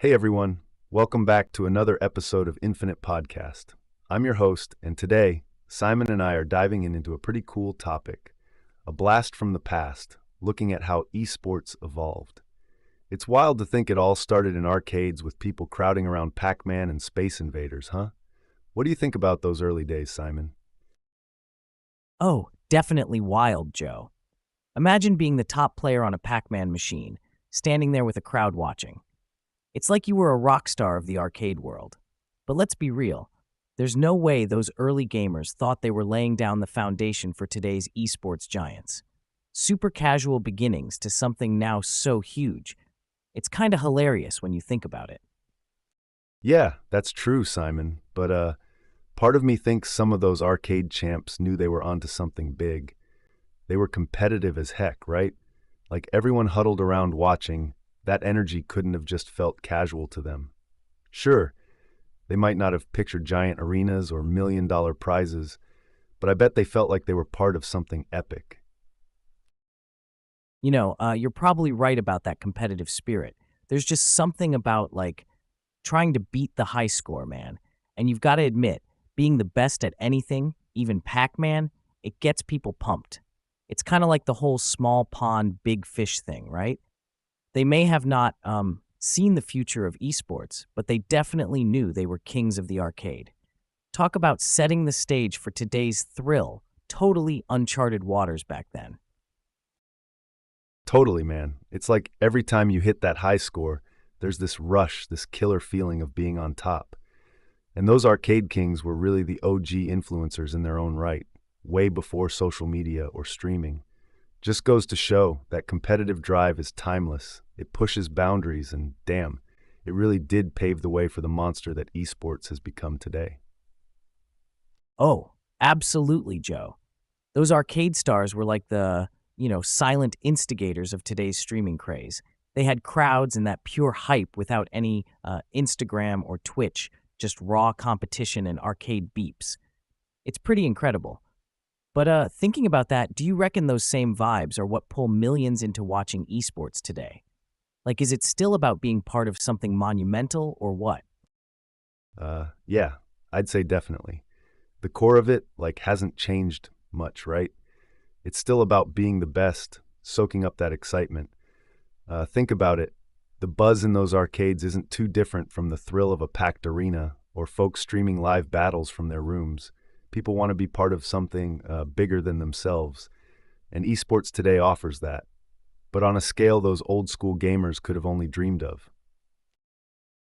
Hey everyone, welcome back to another episode of Infinite Podcast. I'm your host, and today, Simon and I are diving into a pretty cool topic, a blast from the past, looking at how esports evolved. It's wild to think it all started in arcades with people crowding around Pac-Man and Space Invaders, huh? What do you think about those early days, Simon? Oh, definitely wild, Joe. Imagine being the top player on a Pac-Man machine, standing there with a crowd watching. It's like you were a rock star of the arcade world. But let's be real. There's no way those early gamers thought they were laying down the foundation for today's esports giants. Super casual beginnings to something now so huge. It's kind of hilarious when you think about it. Yeah, that's true, Simon, but part of me thinks some of those arcade champs knew they were onto something big. They were competitive as heck, right? Like everyone huddled around watching, that energy couldn't have just felt casual to them. Sure, they might not have pictured giant arenas or million-dollar prizes, but I bet they felt like they were part of something epic. You're probably right about that competitive spirit. There's just something about, trying to beat the high score, man. And you've got to admit, being the best at anything, even Pac-Man, it gets people pumped. It's kind of like the whole small pond, big fish thing, right? They may have not seen the future of esports, but they definitely knew they were kings of the arcade. Talk about setting the stage for today's thrill, totally uncharted waters back then. Totally, man. It's like every time you hit that high score, there's this rush, this killer feeling of being on top. And those arcade kings were really the OG influencers in their own right, way before social media or streaming. Just goes to show that competitive drive is timeless. It pushes boundaries, and damn, it really did pave the way for the monster that esports has become today. Oh, absolutely, Joe. Those arcade stars were like the silent instigators of today's streaming craze. They had crowds and that pure hype without any Instagram or Twitch, just raw competition and arcade beeps. It's pretty incredible. But thinking about that, do you reckon those same vibes are what pull millions into watching esports today? Like, is it still about being part of something monumental or what? Yeah, I'd say definitely. The core of it, hasn't changed much, right? It's still about being the best, soaking up that excitement. Think about it. The buzz in those arcades isn't too different from the thrill of a packed arena or folks streaming live battles from their rooms. People want to be part of something bigger than themselves, and esports today offers that, but on a scale those old school gamers could have only dreamed of.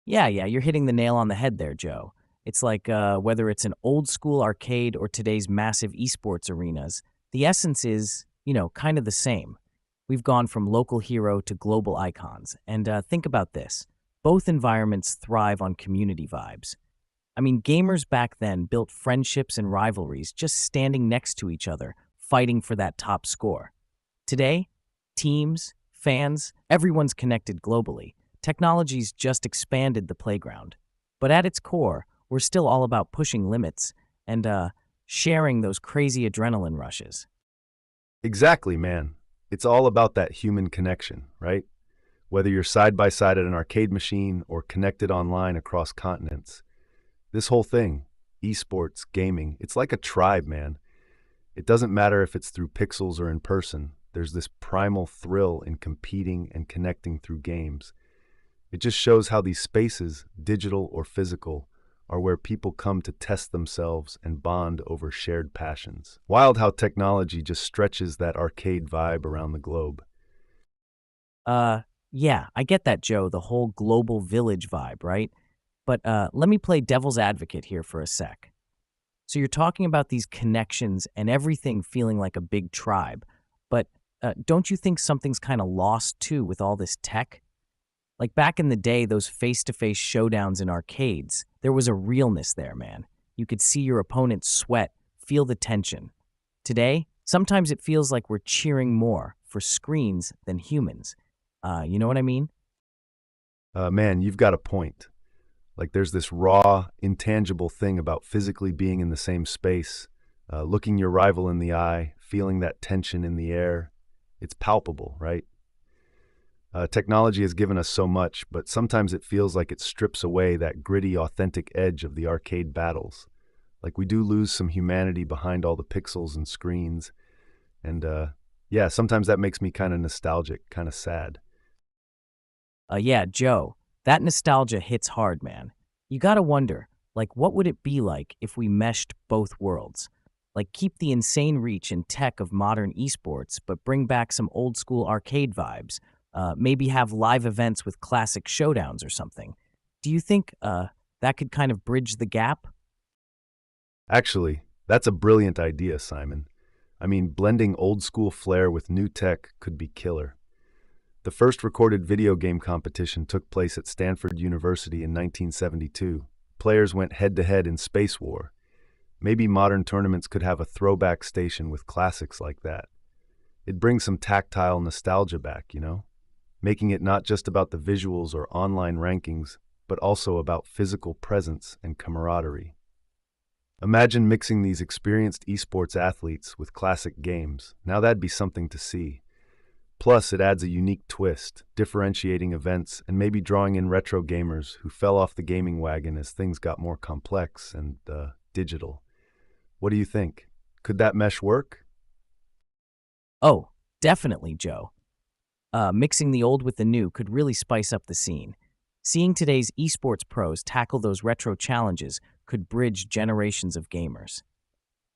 Yeah, you're hitting the nail on the head there, Joe. It's like whether it's an old school arcade or today's massive esports arenas, the essence is kind of the same. We've gone from local hero to global icons. And think about this. Both environments thrive on community vibes. I mean, gamers back then built friendships and rivalries just standing next to each other, fighting for that top score. Today, teams, fans, everyone's connected globally. Technology's just expanded the playground. But at its core, we're still all about pushing limits and sharing those crazy adrenaline rushes. Exactly, man. It's all about that human connection, right? Whether you're side by side at an arcade machine or connected online across continents. This whole thing, esports, gaming, it's like a tribe, man. It doesn't matter if it's through pixels or in person. There's this primal thrill in competing and connecting through games. It just shows how these spaces, digital or physical, are where people come to test themselves and bond over shared passions. Wild how technology just stretches that arcade vibe around the globe. Uh, yeah, I get that, Joe, the whole global village vibe, right? But let me play devil's advocate here for a sec. So you're talking about these connections and everything feeling like a big tribe, but don't you think something's kind of lost too with all this tech? Like back in the day, those face-to-face showdowns in arcades, there was a realness there, man. You could see your opponent sweat, feel the tension. Today, sometimes it feels like we're cheering more for screens than humans. You know what I mean? Man, you've got a point. There's this raw, intangible thing about physically being in the same space, looking your rival in the eye, feeling that tension in the air. It's palpable, right? Technology has given us so much, but sometimes it feels like it strips away that gritty, authentic edge of the arcade battles. Like we do lose some humanity behind all the pixels and screens. And yeah, sometimes that makes me kind of nostalgic, kind of sad. Yeah, Joe, that nostalgia hits hard, man. You gotta wonder, like, what would it be like if we meshed both worlds? Like, keep the insane reach and tech of modern esports, but bring back some old school arcade vibes. Maybe have live events with classic showdowns or something. Do you think that could kind of bridge the gap? Actually, that's a brilliant idea, Simon. I mean, blending old school flair with new tech could be killer. The first recorded video game competition took place at Stanford University in 1972. Players went head to head in Space War. Maybe modern tournaments could have a throwback station with classics like that. It brings some tactile nostalgia back, making it not just about the visuals or online rankings, but also about physical presence and camaraderie. Imagine mixing these experienced esports athletes with classic games. Now that'd be something to see. Plus, it adds a unique twist, differentiating events and maybe drawing in retro gamers who fell off the gaming wagon as things got more complex and digital. What do you think? Could that mesh work? Oh, definitely, Joe. Mixing the old with the new could really spice up the scene. Seeing today's esports pros tackle those retro challenges could bridge generations of gamers.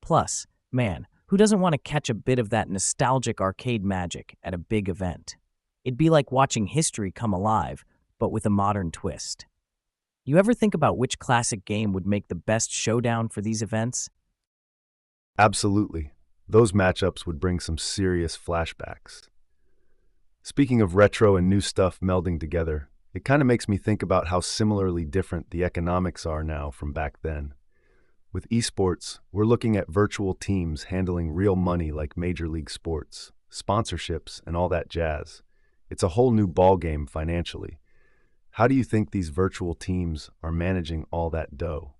Plus, man, who doesn't want to catch a bit of that nostalgic arcade magic at a big event? It'd be like watching history come alive, but with a modern twist. You ever think about which classic game would make the best showdown for these events? Absolutely. Those matchups would bring some serious flashbacks. Speaking of retro and new stuff melding together, it kind of makes me think about how similarly different the economics are now from back then. With esports, we're looking at virtual teams handling real money like Major League Sports, sponsorships, and all that jazz. It's a whole new ballgame financially. How do you think these virtual teams are managing all that dough?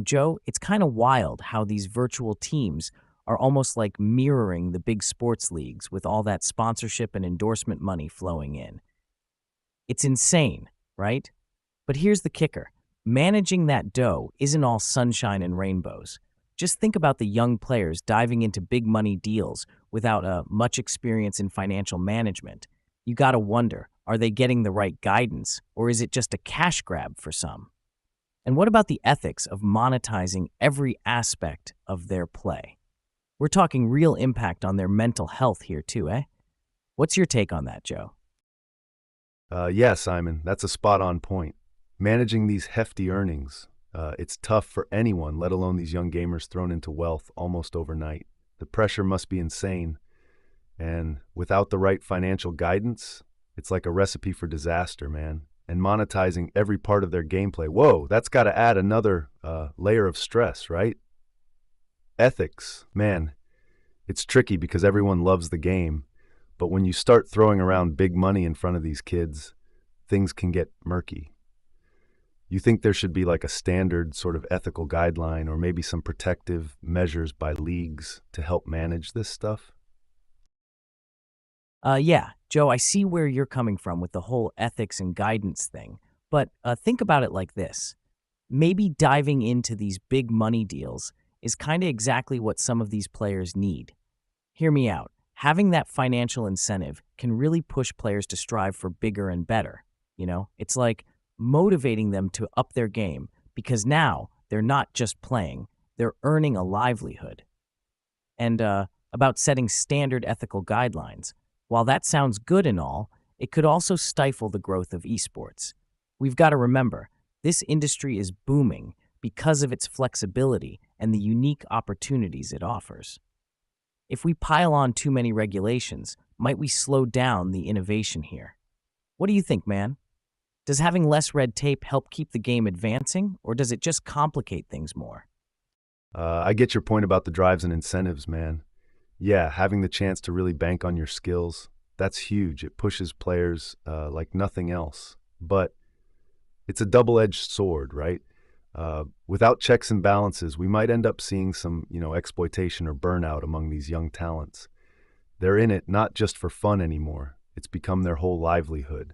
Joe, it's kind of wild how these virtual teams are almost like mirroring the big sports leagues with all that sponsorship and endorsement money flowing in. It's insane, right? But here's the kicker. Managing that dough isn't all sunshine and rainbows. Just think about the young players diving into big money deals without much experience in financial management. You gotta wonder, are they getting the right guidance, or is it just a cash grab for some? And what about the ethics of monetizing every aspect of their play? We're talking real impact on their mental health here too, eh? What's your take on that, Joe? Yeah, Simon, that's a spot on point. Managing these hefty earnings, it's tough for anyone, let alone these young gamers thrown into wealth almost overnight. The pressure must be insane, and without the right financial guidance, it's like a recipe for disaster, man. And monetizing every part of their gameplay, whoa, that's got to add another layer of stress, right? Ethics, man, it's tricky because everyone loves the game, but when you start throwing around big money in front of these kids, things can get murky. You think there should be like a standard sort of ethical guideline or maybe some protective measures by leagues to help manage this stuff? Yeah, Joe, I see where you're coming from with the whole ethics and guidance thing, but think about it like this. Maybe diving into these big money deals is kind of exactly what some of these players need. Hear me out. Having that financial incentive can really push players to strive for bigger and better. It's like motivating them to up their game because now they're not just playing, they're earning a livelihood. And about setting standard ethical guidelines. While that sounds good and all, it could also stifle the growth of esports. We've got to remember, this industry is booming because of its flexibility and the unique opportunities it offers. If we pile on too many regulations, might we slow down the innovation here? What do you think, man? Does having less red tape help keep the game advancing, or does it just complicate things more? I get your point about the drives and incentives, man. Yeah, having the chance to really bank on your skills, that's huge. It pushes players like nothing else. But it's a double-edged sword, right? Without checks and balances, we might end up seeing some, exploitation or burnout among these young talents. They're in it not just for fun anymore. It's become their whole livelihood.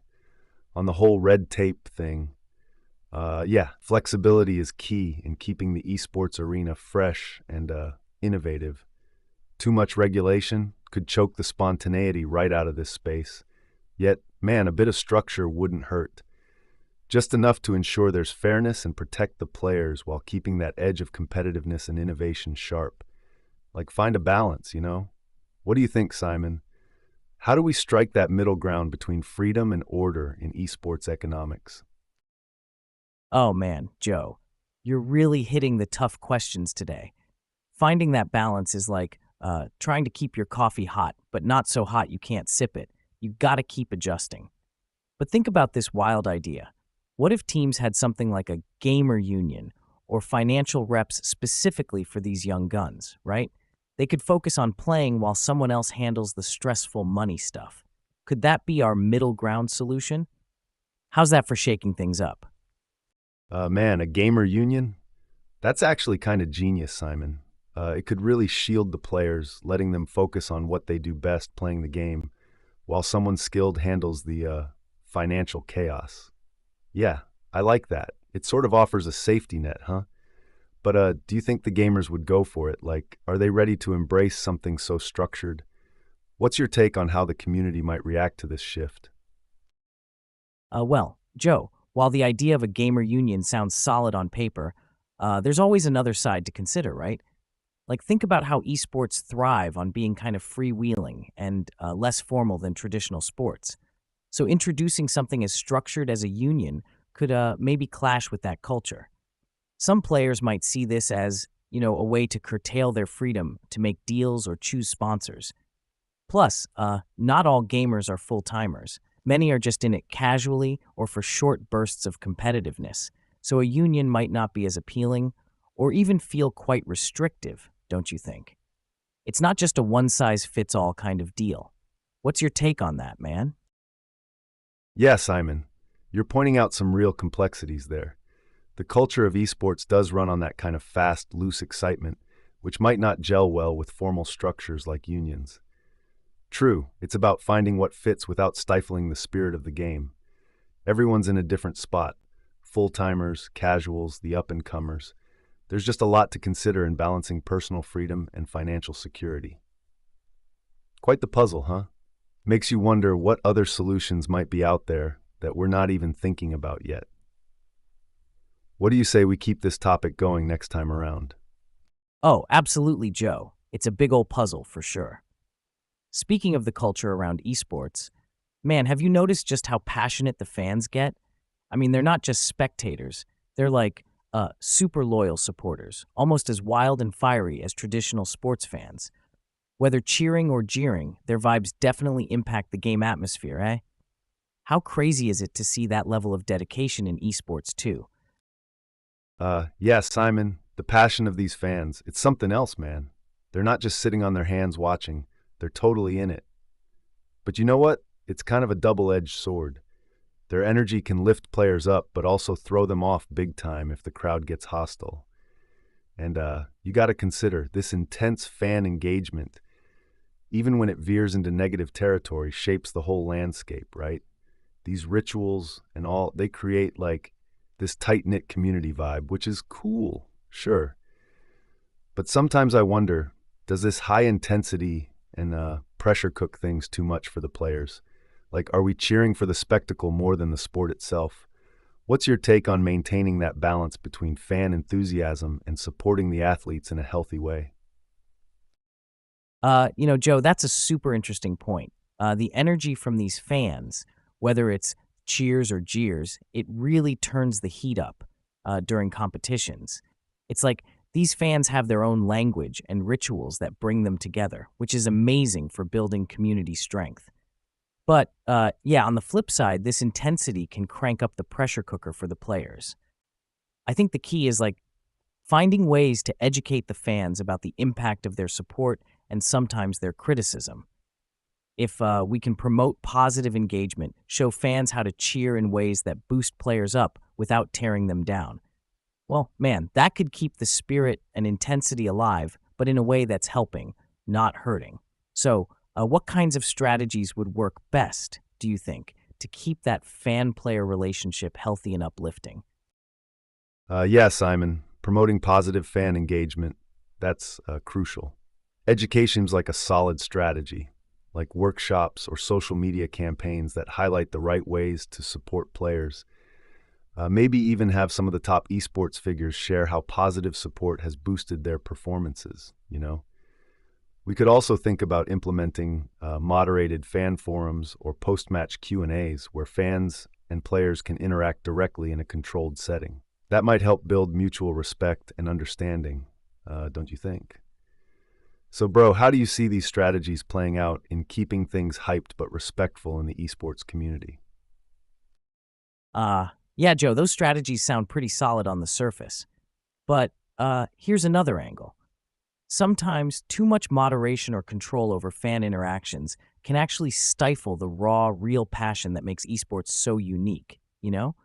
On the whole red tape thing, yeah, flexibility is key in keeping the esports arena fresh and innovative. Too much regulation could choke the spontaneity right out of this space. Yet, man, a bit of structure wouldn't hurt. Just enough to ensure there's fairness and protect the players while keeping that edge of competitiveness and innovation sharp. Like, find a balance, you know? What do you think, Simon? How do we strike that middle ground between freedom and order in esports economics? Oh man, Joe, you're really hitting the tough questions today. Finding that balance is like trying to keep your coffee hot, but not so hot you can't sip it. You gotta keep adjusting. But think about this wild idea. What if teams had something like a gamer union or financial reps specifically for these young guns, right? They could focus on playing while someone else handles the stressful money stuff. Could that be our middle ground solution? How's that for shaking things up? Man, a gamer union? That's actually kind of genius, Simon. It could really shield the players, letting them focus on what they do best playing the game, while someone skilled handles the financial chaos. Yeah, I like that. It sort of offers a safety net, huh? But do you think the gamers would go for it? Like, are they ready to embrace something so structured? What's your take on how the community might react to this shift? Well, Joe, while the idea of a gamer union sounds solid on paper, there's always another side to consider, right? Like, think about how esports thrive on being kind of freewheeling and less formal than traditional sports. So, introducing something as structured as a union could maybe clash with that culture. Some players might see this as, a way to curtail their freedom to make deals or choose sponsors. Plus, not all gamers are full timers. Many are just in it casually or for short bursts of competitiveness. So, a union might not be as appealing or even feel quite restrictive, don't you think? It's not just a one size fits all kind of deal. What's your take on that, man? Yeah, Simon, you're pointing out some real complexities there. The culture of esports does run on that kind of fast, loose excitement, which might not gel well with formal structures like unions. True, it's about finding what fits without stifling the spirit of the game. Everyone's in a different spot. Full-timers, casuals, the up-and-comers. There's just a lot to consider in balancing personal freedom and financial security. Quite the puzzle, huh? Makes you wonder what other solutions might be out there that we're not even thinking about yet. What do you say we keep this topic going next time around? Oh, absolutely, Joe. It's a big old puzzle for sure. Speaking of the culture around esports, man, have you noticed just how passionate the fans get? I mean, they're not just spectators. They're like super loyal supporters, almost as wild and fiery as traditional sports fans. Whether cheering or jeering, their vibes definitely impact the game atmosphere, eh? How crazy is it to see that level of dedication in esports too? Yeah, Simon, the passion of these fans, it's something else, man. They're not just sitting on their hands watching, they're totally in it. But you know what? It's kind of a double-edged sword. Their energy can lift players up, but also throw them off big time if the crowd gets hostile. And you got to consider this intense fan engagement, even when it veers into negative territory, shapes the whole landscape, right? These rituals and all, they create like this tight-knit community vibe, which is cool, sure. But sometimes I wonder, does this high intensity and pressure cook things too much for the players? Like, are we cheering for the spectacle more than the sport itself? What's your take on maintaining that balance between fan enthusiasm and supporting the athletes in a healthy way? Joe, that's a super interesting point. The energy from these fans, whether it's cheers or jeers, it really turns the heat up during competitions. It's like these fans have their own language and rituals that bring them together, which is amazing for building community strength. But yeah, on the flip side, this intensity can crank up the pressure cooker for the players. I think the key is like finding ways to educate the fans about the impact of their support and sometimes their criticism. If we can promote positive engagement, show fans how to cheer in ways that boost players up without tearing them down, well, man, that could keep the spirit and intensity alive, but in a way that's helping, not hurting. So, What kinds of strategies would work best, do you think, to keep that fan-player relationship healthy and uplifting? Yeah, Simon, promoting positive fan engagement, that's crucial. Education's like a solid strategy, like workshops or social media campaigns that highlight the right ways to support players. Maybe even have some of the top esports figures share how positive support has boosted their performances. We could also think about implementing moderated fan forums or post-match Q&As where fans and players can interact directly in a controlled setting. That might help build mutual respect and understanding, don't you think? So, bro, how do you see these strategies playing out in keeping things hyped but respectful in the esports community? Yeah, Joe, those strategies sound pretty solid on the surface. But here's another angle. Sometimes too much moderation or control over fan interactions can actually stifle the raw, real passion that makes esports so unique, you know?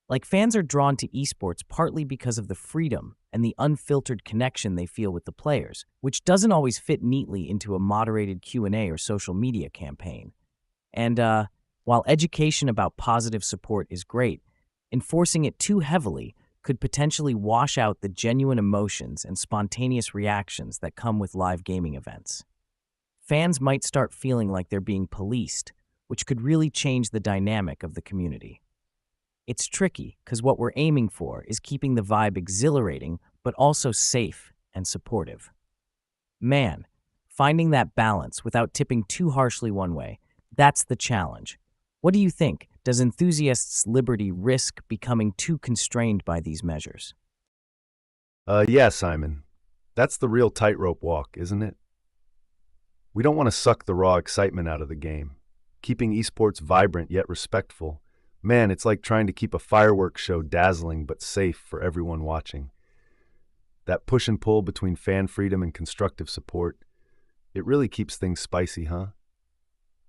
Like fans are drawn to esports partly because of the freedom and the unfiltered connection they feel with the players, which doesn't always fit neatly into a moderated Q&A or social media campaign. And while education about positive support is great, enforcing it too heavily could potentially wash out the genuine emotions and spontaneous reactions that come with live gaming events. Fans might start feeling like they're being policed, which could really change the dynamic of the community. It's tricky because what we're aiming for is keeping the vibe exhilarating but also safe and supportive. Man, finding that balance without tipping too harshly one way, that's the challenge. What do you think? Does enthusiasts' liberty risk becoming too constrained by these measures? Yeah, Simon. That's the real tightrope walk, isn't it? We don't want to suck the raw excitement out of the game. Keeping esports vibrant yet respectful. Man, it's like trying to keep a fireworks show dazzling but safe for everyone watching. That push and pull between fan freedom and constructive support, it really keeps things spicy, huh?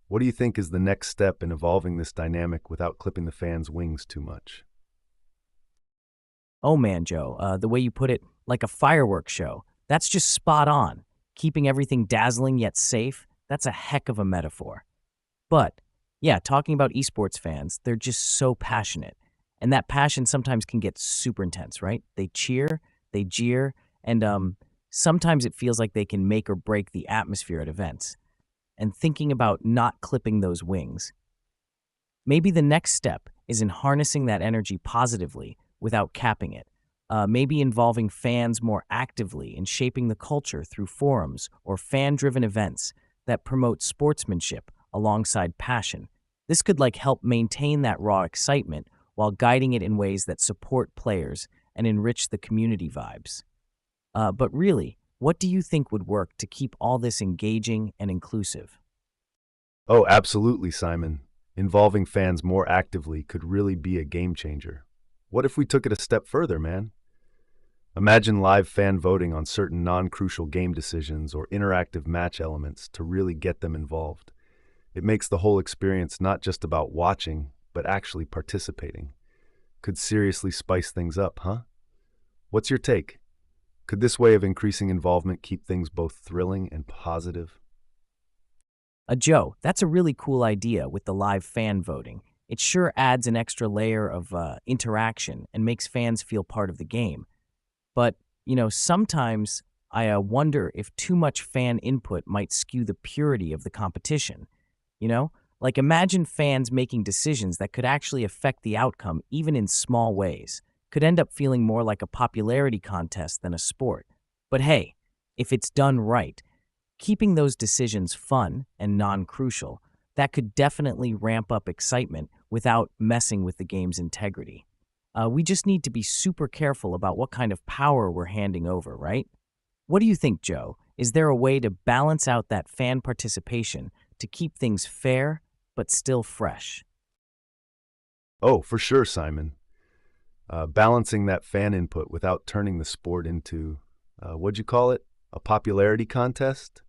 What do you think is the next step in evolving this dynamic without clipping the fans' wings too much? Oh man, Joe, the way you put it, like a fireworks show, that's just spot on. Keeping everything dazzling yet safe, that's a heck of a metaphor. But yeah, talking about esports fans, they're just so passionate. And that passion sometimes can get super intense, right? They cheer, they jeer, and sometimes it feels like they can make or break the atmosphere at events. And thinking about not clipping those wings, maybe the next step is in harnessing that energy positively without capping it. Maybe involving fans more actively in shaping the culture through forums or fan-driven events that promote sportsmanship alongside passion. This could help maintain that raw excitement while guiding it in ways that support players and enrich the community vibes. But really, what do you think would work to keep all this engaging and inclusive? Oh, absolutely, Simon. Involving fans more actively could really be a game changer. What if we took it a step further, man? Imagine live fan voting on certain non-crucial game decisions or interactive match elements to really get them involved. It makes the whole experience not just about watching, but actually participating. Could seriously spice things up, huh? What's your take? Could this way of increasing involvement keep things both thrilling and positive? Joe, that's a really cool idea with the live fan voting. It sure adds an extra layer of interaction and makes fans feel part of the game. But, sometimes I wonder if too much fan input might skew the purity of the competition. You know, like imagine fans making decisions that could actually affect the outcome even in small ways. Could end up feeling more like a popularity contest than a sport. But hey, if it's done right, keeping those decisions fun and non-crucial, that could definitely ramp up excitement without messing with the game's integrity. We just need to be super careful about what kind of power we're handing over, right? What do you think, Joe? Is there a way to balance out that fan participation to keep things fair but still fresh? Oh, for sure, Simon. Balancing that fan input without turning the sport into, what'd you call it? A popularity contest?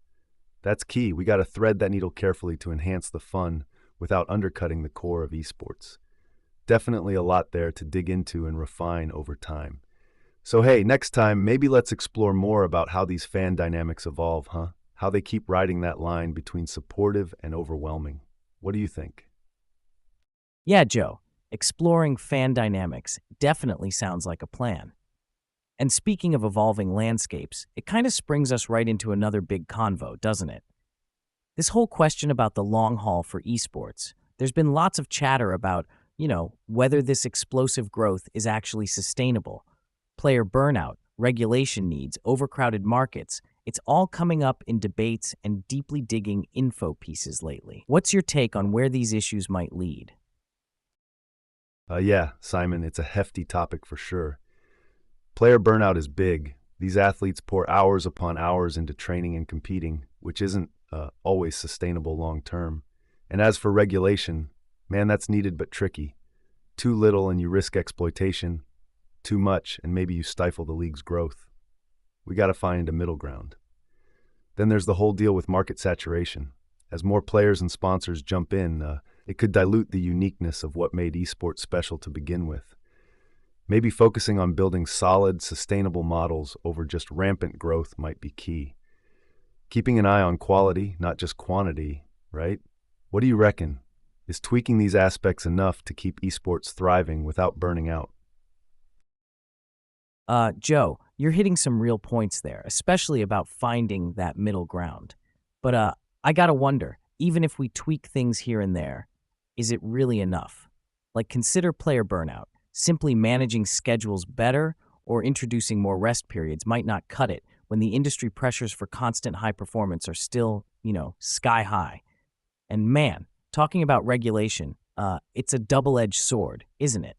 That's key. We got to thread that needle carefully to enhance the fun without undercutting the core of esports. Definitely a lot there to dig into and refine over time. So hey, next time, maybe let's explore more about how these fan dynamics evolve, huh? how they keep riding that line between supportive and overwhelming. What do you think? Yeah, Joe, exploring fan dynamics definitely sounds like a plan. And speaking of evolving landscapes, it kind of springs us right into another big convo, doesn't it? This whole question about the long haul for esports, there's been lots of chatter about, whether this explosive growth is actually sustainable. Player burnout, regulation needs, overcrowded markets, it's all coming up in debates and deeply digging info pieces lately. What's your take on where these issues might lead? Yeah, Simon, it's a hefty topic for sure. Player burnout is big. These athletes pour hours upon hours into training and competing, which isn't always sustainable long term. And as for regulation, man, that's needed but tricky. Too little and you risk exploitation. Too much and maybe you stifle the league's growth. We got to find a middle ground. Then there's the whole deal with market saturation. As more players and sponsors jump in, it could dilute the uniqueness of what made esports special to begin with. Maybe focusing on building solid, sustainable models over just rampant growth might be key. Keeping an eye on quality, not just quantity, right? What do you reckon? Is tweaking these aspects enough to keep esports thriving without burning out? Joe, you're hitting some real points there, especially about finding that middle ground. But I gotta wonder, even if we tweak things here and there, is it really enough? Like, consider player burnout. Simply managing schedules better or introducing more rest periods might not cut it when the industry pressures for constant high performance are still, sky high. And man, talking about regulation, it's a double-edged sword, isn't it?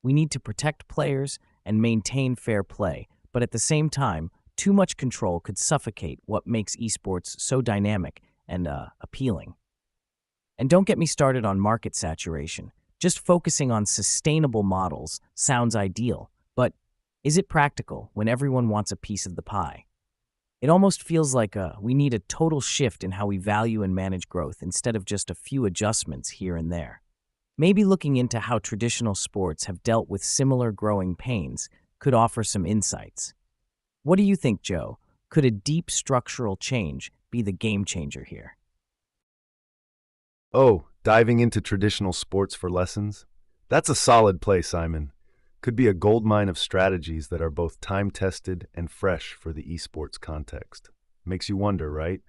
We need to protect players and maintain fair play, but at the same time, too much control could suffocate what makes esports so dynamic and appealing. And don't get me started on market saturation. Just focusing on sustainable models sounds ideal, but is it practical when everyone wants a piece of the pie? It almost feels like we need a total shift in how we value and manage growth instead of just a few adjustments here and there. Maybe looking into how traditional sports have dealt with similar growing pains could offer some insights. What do you think, Joe? Could a deep structural change be the game changer here? Oh, diving into traditional sports for lessons? That's a solid play, Simon. Could be a goldmine of strategies that are both time-tested and fresh for the esports context. Makes you wonder, right?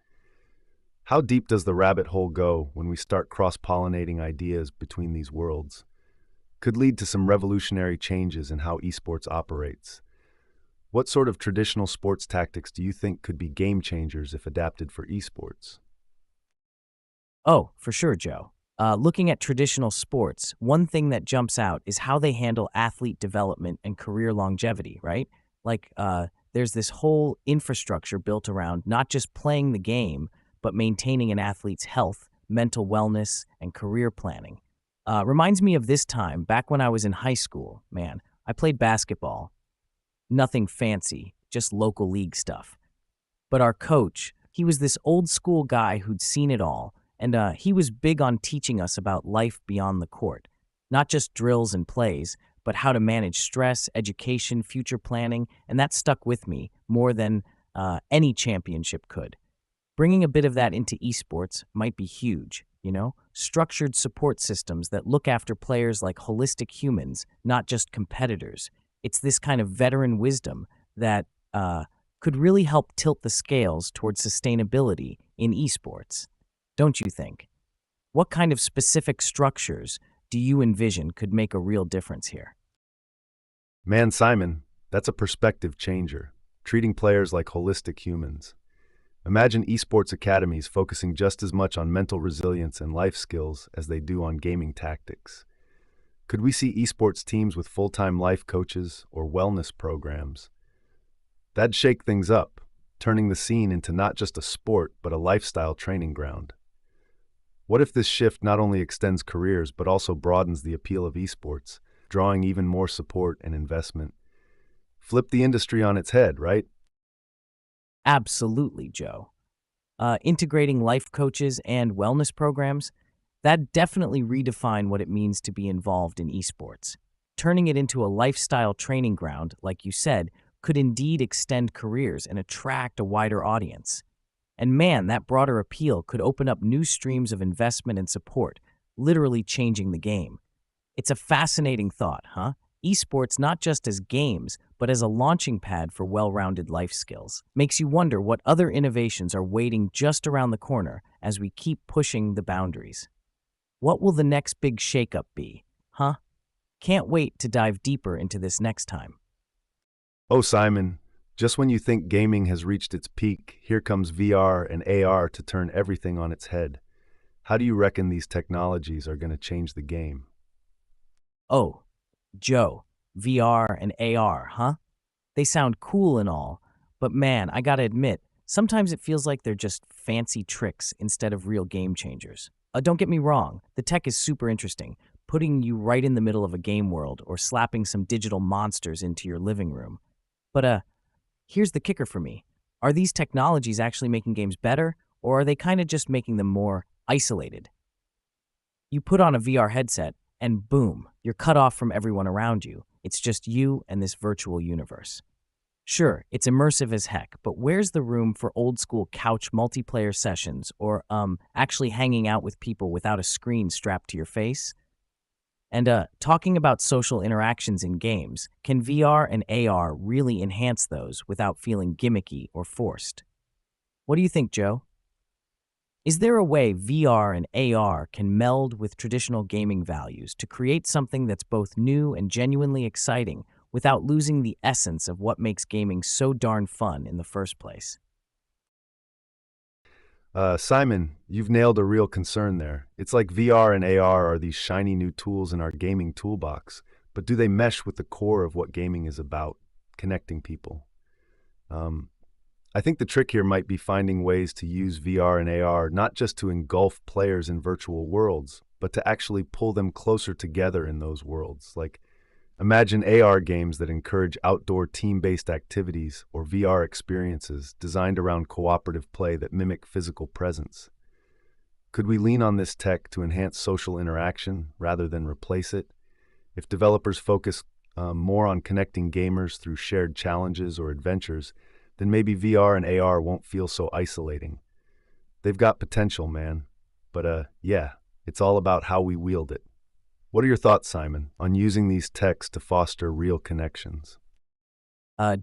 How deep does the rabbit hole go when we start cross-pollinating ideas between these worlds? Could lead to some revolutionary changes in how esports operates. What sort of traditional sports tactics do you think could be game changers if adapted for esports? Oh, for sure, Joe. Looking at traditional sports, one thing that jumps out is how they handle athlete development and career longevity, right? Like, there's this whole infrastructure built around not just playing the game, but maintaining an athlete's health, mental wellness, and career planning. Reminds me of this time back when I was in high school, man. I played basketball. Nothing fancy, just local league stuff. But our coach, he was this old school guy who'd seen it all, and he was big on teaching us about life beyond the court. Not just drills and plays, but how to manage stress, education, future planning, and that stuck with me more than any championship could. Bringing a bit of that into esports might be huge, Structured support systems that look after players like holistic humans, not just competitors. It's this kind of veteran wisdom that could really help tilt the scales towards sustainability in esports. Don't you think? What kind of specific structures do you envision could make a real difference here? Man, Simon, that's a perspective changer, treating players like holistic humans. Imagine esports academies focusing just as much on mental resilience and life skills as they do on gaming tactics. Could we see esports teams with full-time life coaches or wellness programs? That'd shake things up, turning the scene into not just a sport but a lifestyle training ground. What if this shift not only extends careers but also broadens the appeal of esports, drawing even more support and investment? Flip the industry on its head, right? Absolutely, Joe. Integrating life coaches and wellness programs, that definitely redefine what it means to be involved in esports. Turning it into a lifestyle training ground, like you said, could indeed extend careers and attract a wider audience. And man, that broader appeal could open up new streams of investment and support, literally changing the game. It's a fascinating thought, huh? Esports not just as games, but as a launching pad for well-rounded life skills. Makes you wonder what other innovations are waiting just around the corner as we keep pushing the boundaries. What will the next big shakeup be, huh? Can't wait to dive deeper into this next time. Oh, Simon, just when you think gaming has reached its peak, here comes VR and AR to turn everything on its head. How do you reckon these technologies are going to change the game? Oh, Joe, VR and AR, huh? They sound cool and all, but man, I gotta admit, sometimes it feels like they're just fancy tricks instead of real game changers. Don't get me wrong, the tech is super interesting, putting you right in the middle of a game world or slapping some digital monsters into your living room. But here's the kicker for me. Are these technologies actually making games better, or are they kind of just making them more isolated? You put on a VR headset, and boom, you're cut off from everyone around you. It's just you and this virtual universe. Sure, it's immersive as heck, but where's the room for old school couch multiplayer sessions or actually hanging out with people without a screen strapped to your face? And talking about social interactions in games, can VR and AR really enhance those without feeling gimmicky or forced? What do you think, Joe? Is there a way VR and AR can meld with traditional gaming values to create something that's both new and genuinely exciting without losing the essence of what makes gaming so darn fun in the first place? Simon, you've nailed a real concern there. It's like VR and AR are these shiny new tools in our gaming toolbox, but do they mesh with the core of what gaming is about, connecting people? Um, I think the trick here might be finding ways to use VR and AR not just to engulf players in virtual worlds, but to actually pull them closer together in those worlds. Like, imagine AR games that encourage outdoor team-based activities or VR experiences designed around cooperative play that mimic physical presence. Could we lean on this tech to enhance social interaction rather than replace it? If developers focus more on connecting gamers through shared challenges or adventures, then maybe VR and AR won't feel so isolating. They've got potential, man. But yeah, it's all about how we wield it. What are your thoughts, Simon, on using these techs to foster real connections?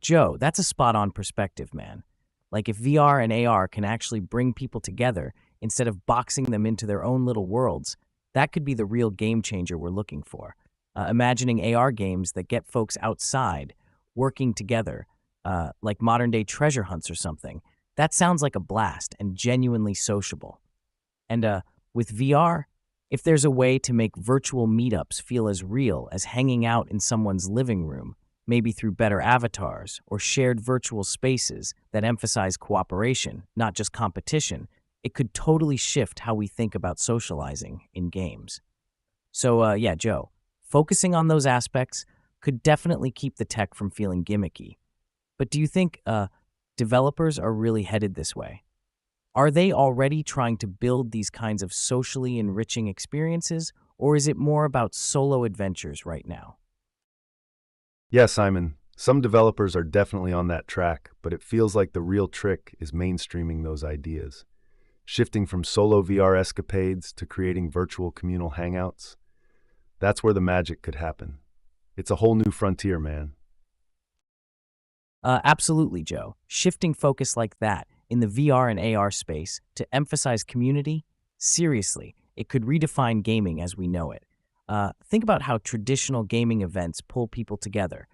Joe, that's a spot on perspective, man. Like if VR and AR can actually bring people together instead of boxing them into their own little worlds, that could be the real game changer we're looking for. Imagining AR games that get folks outside, working together, like modern day treasure hunts or something, that sounds like a blast and genuinely sociable. And with VR, if there's a way to make virtual meetups feel as real as hanging out in someone's living room, maybe through better avatars or shared virtual spaces that emphasize cooperation, not just competition, it could totally shift how we think about socializing in games. So, yeah, Joe, focusing on those aspects could definitely keep the tech from feeling gimmicky. But do you think developers are really headed this way? Are they already trying to build these kinds of socially enriching experiences, or is it more about solo adventures right now? Yeah, Simon, some developers are definitely on that track, but it feels like the real trick is mainstreaming those ideas. Shifting from solo VR escapades to creating virtual communal hangouts. That's where the magic could happen. It's a whole new frontier, man. Absolutely, Joe. Shifting focus like that in the VR and AR space to emphasize community, seriously, it could redefine gaming as we know it. Think about how traditional gaming events pull people together,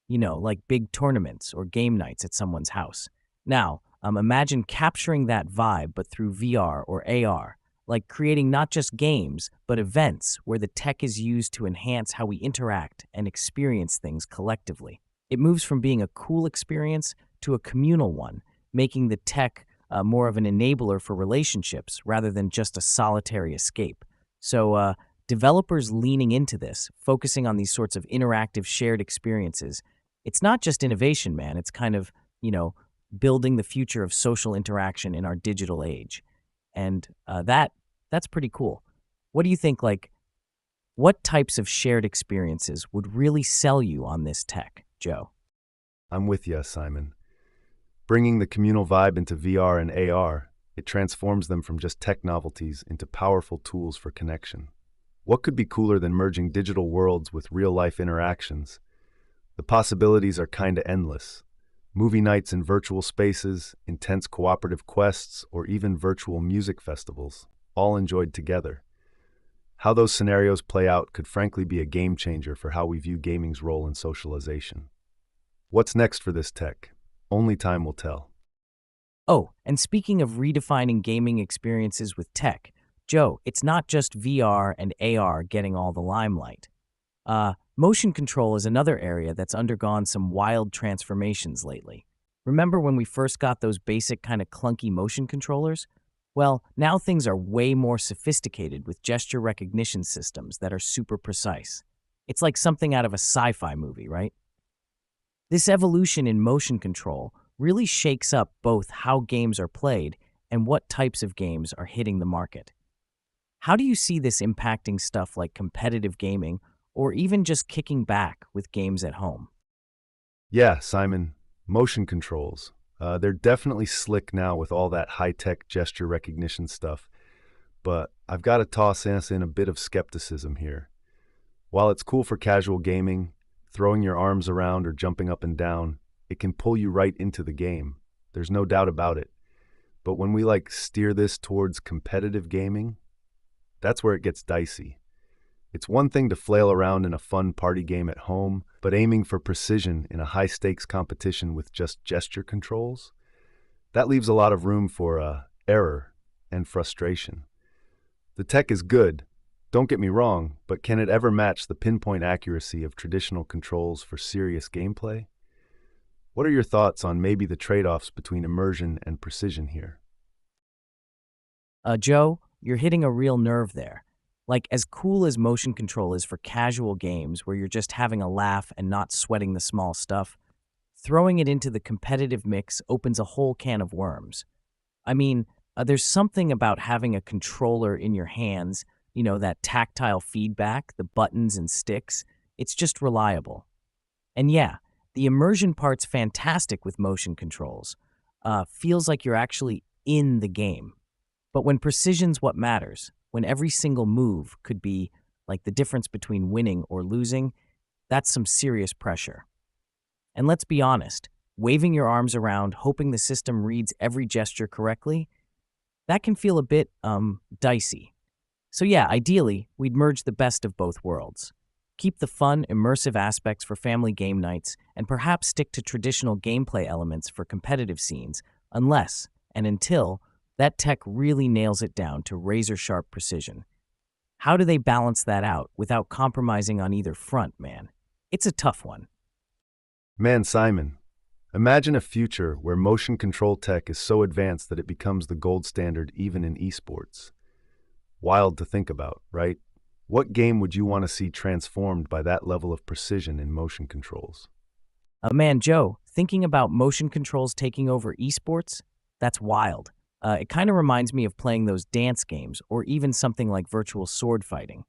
like big tournaments or game nights at someone's house. Now, imagine capturing that vibe but through VR or AR, like creating not just games, but events where the tech is used to enhance how we interact and experience things collectively. It moves from being a cool experience to a communal one, making the tech more of an enabler for relationships rather than just a solitary escape. So, developers leaning into this, focusing on these sorts of interactive shared experiences, it's not just innovation, man. It's kind of, you know, building the future of social interaction in our digital age. And that's pretty cool. What do you think, like, what types of shared experiences would really sell you on this tech, Joe? I'm with you, Simon. Bringing the communal vibe into VR and AR, It transforms them from just tech novelties into powerful tools for connection. What could be cooler than merging digital worlds with real-life interactions? The possibilities are kinda endless. Movie nights in virtual spaces, intense cooperative quests, or even virtual music festivals, all enjoyed together. How those scenarios play out could frankly be a game changer for how we view gaming's role in socialization. What's next for this tech? Only time will tell. Oh, and speaking of redefining gaming experiences with tech, Joe, it's not just VR and AR getting all the limelight. Motion control is another area that's undergone some wild transformations lately. Remember when we first got those basic kind of clunky motion controllers? Well, now things are way more sophisticated with gesture recognition systems that are super precise. It's like something out of a sci-fi movie, right? This evolution in motion control really shakes up both how games are played and what types of games are hitting the market. How do you see this impacting stuff like competitive gaming or even just kicking back with games at home? Yeah, Simon, motion controls. They're definitely slick now with all that high-tech gesture recognition stuff, but I've got to toss us in a bit of skepticism here. While it's cool for casual gaming, throwing your arms around or jumping up and down, it can pull you right into the game. There's no doubt about it. But when we steer this towards competitive gaming, that's where it gets dicey. It's one thing to flail around in a fun party game at home, but aiming for precision in a high-stakes competition with just gesture controls? That leaves a lot of room for error and frustration. The tech is good, don't get me wrong, but can it ever match the pinpoint accuracy of traditional controls for serious gameplay? What are your thoughts on maybe the trade-offs between immersion and precision here? Joe, you're hitting a real nerve there. Like, as cool as motion control is for casual games where you're just having a laugh and not sweating the small stuff, throwing it into the competitive mix opens a whole can of worms. I mean, there's something about having a controller in your hands, that tactile feedback, the buttons and sticks. It's just reliable. And yeah, the immersion part's fantastic with motion controls. Feels like you're actually in the game. But when precision's what matters, when every single move could be like the difference between winning or losing, that's some serious pressure. And let's be honest, waving your arms around, hoping the system reads every gesture correctly, that can feel a bit, dicey. So yeah, ideally, we'd merge the best of both worlds. Keep the fun, immersive aspects for family game nights, and perhaps stick to traditional gameplay elements for competitive scenes, unless and until that tech really nails it down to razor-sharp precision. How do they balance that out without compromising on either front, man? It's a tough one. Man, Simon, imagine a future where motion control tech is so advanced that it becomes the gold standard even in esports. Wild to think about, right? What game would you want to see transformed by that level of precision in motion controls? Man, Joe, thinking about motion controls taking over esports, that's wild. It kind of reminds me of playing those dance games or even something like virtual sword fighting.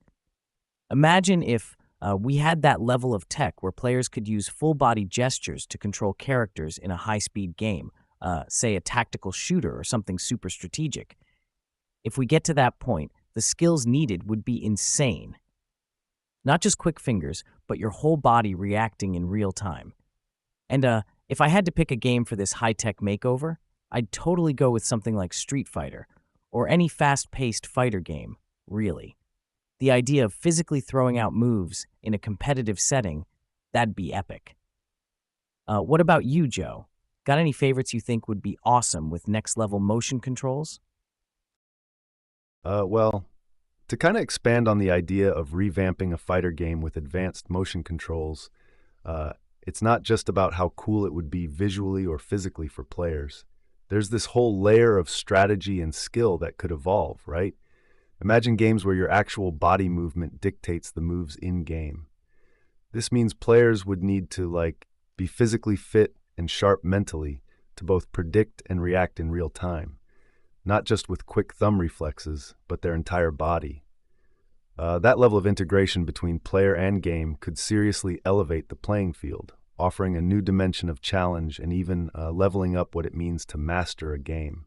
Imagine if we had that level of tech where players could use full-body gestures to control characters in a high-speed game, say a tactical shooter or something super strategic. If we get to that point, the skills needed would be insane. Not just quick fingers, but your whole body reacting in real time. And if I had to pick a game for this high-tech makeover, I'd totally go with something like Street Fighter, or any fast-paced fighter game, really. The idea of physically throwing out moves in a competitive setting, that'd be epic. What about you, Joe? Got any favorites you think would be awesome with next-level motion controls? Well, to kind of expand on the idea of revamping a fighter game with advanced motion controls, it's not just about how cool it would be visually or physically for players. There's this whole layer of strategy and skill that could evolve, right? Imagine games where your actual body movement dictates the moves in-game. This means players would need to, be physically fit and sharp mentally to both predict and react in real time, not just with quick thumb reflexes, but their entire body. That level of integration between player and game could seriously elevate the playing field, offering a new dimension of challenge and even leveling up what it means to master a game.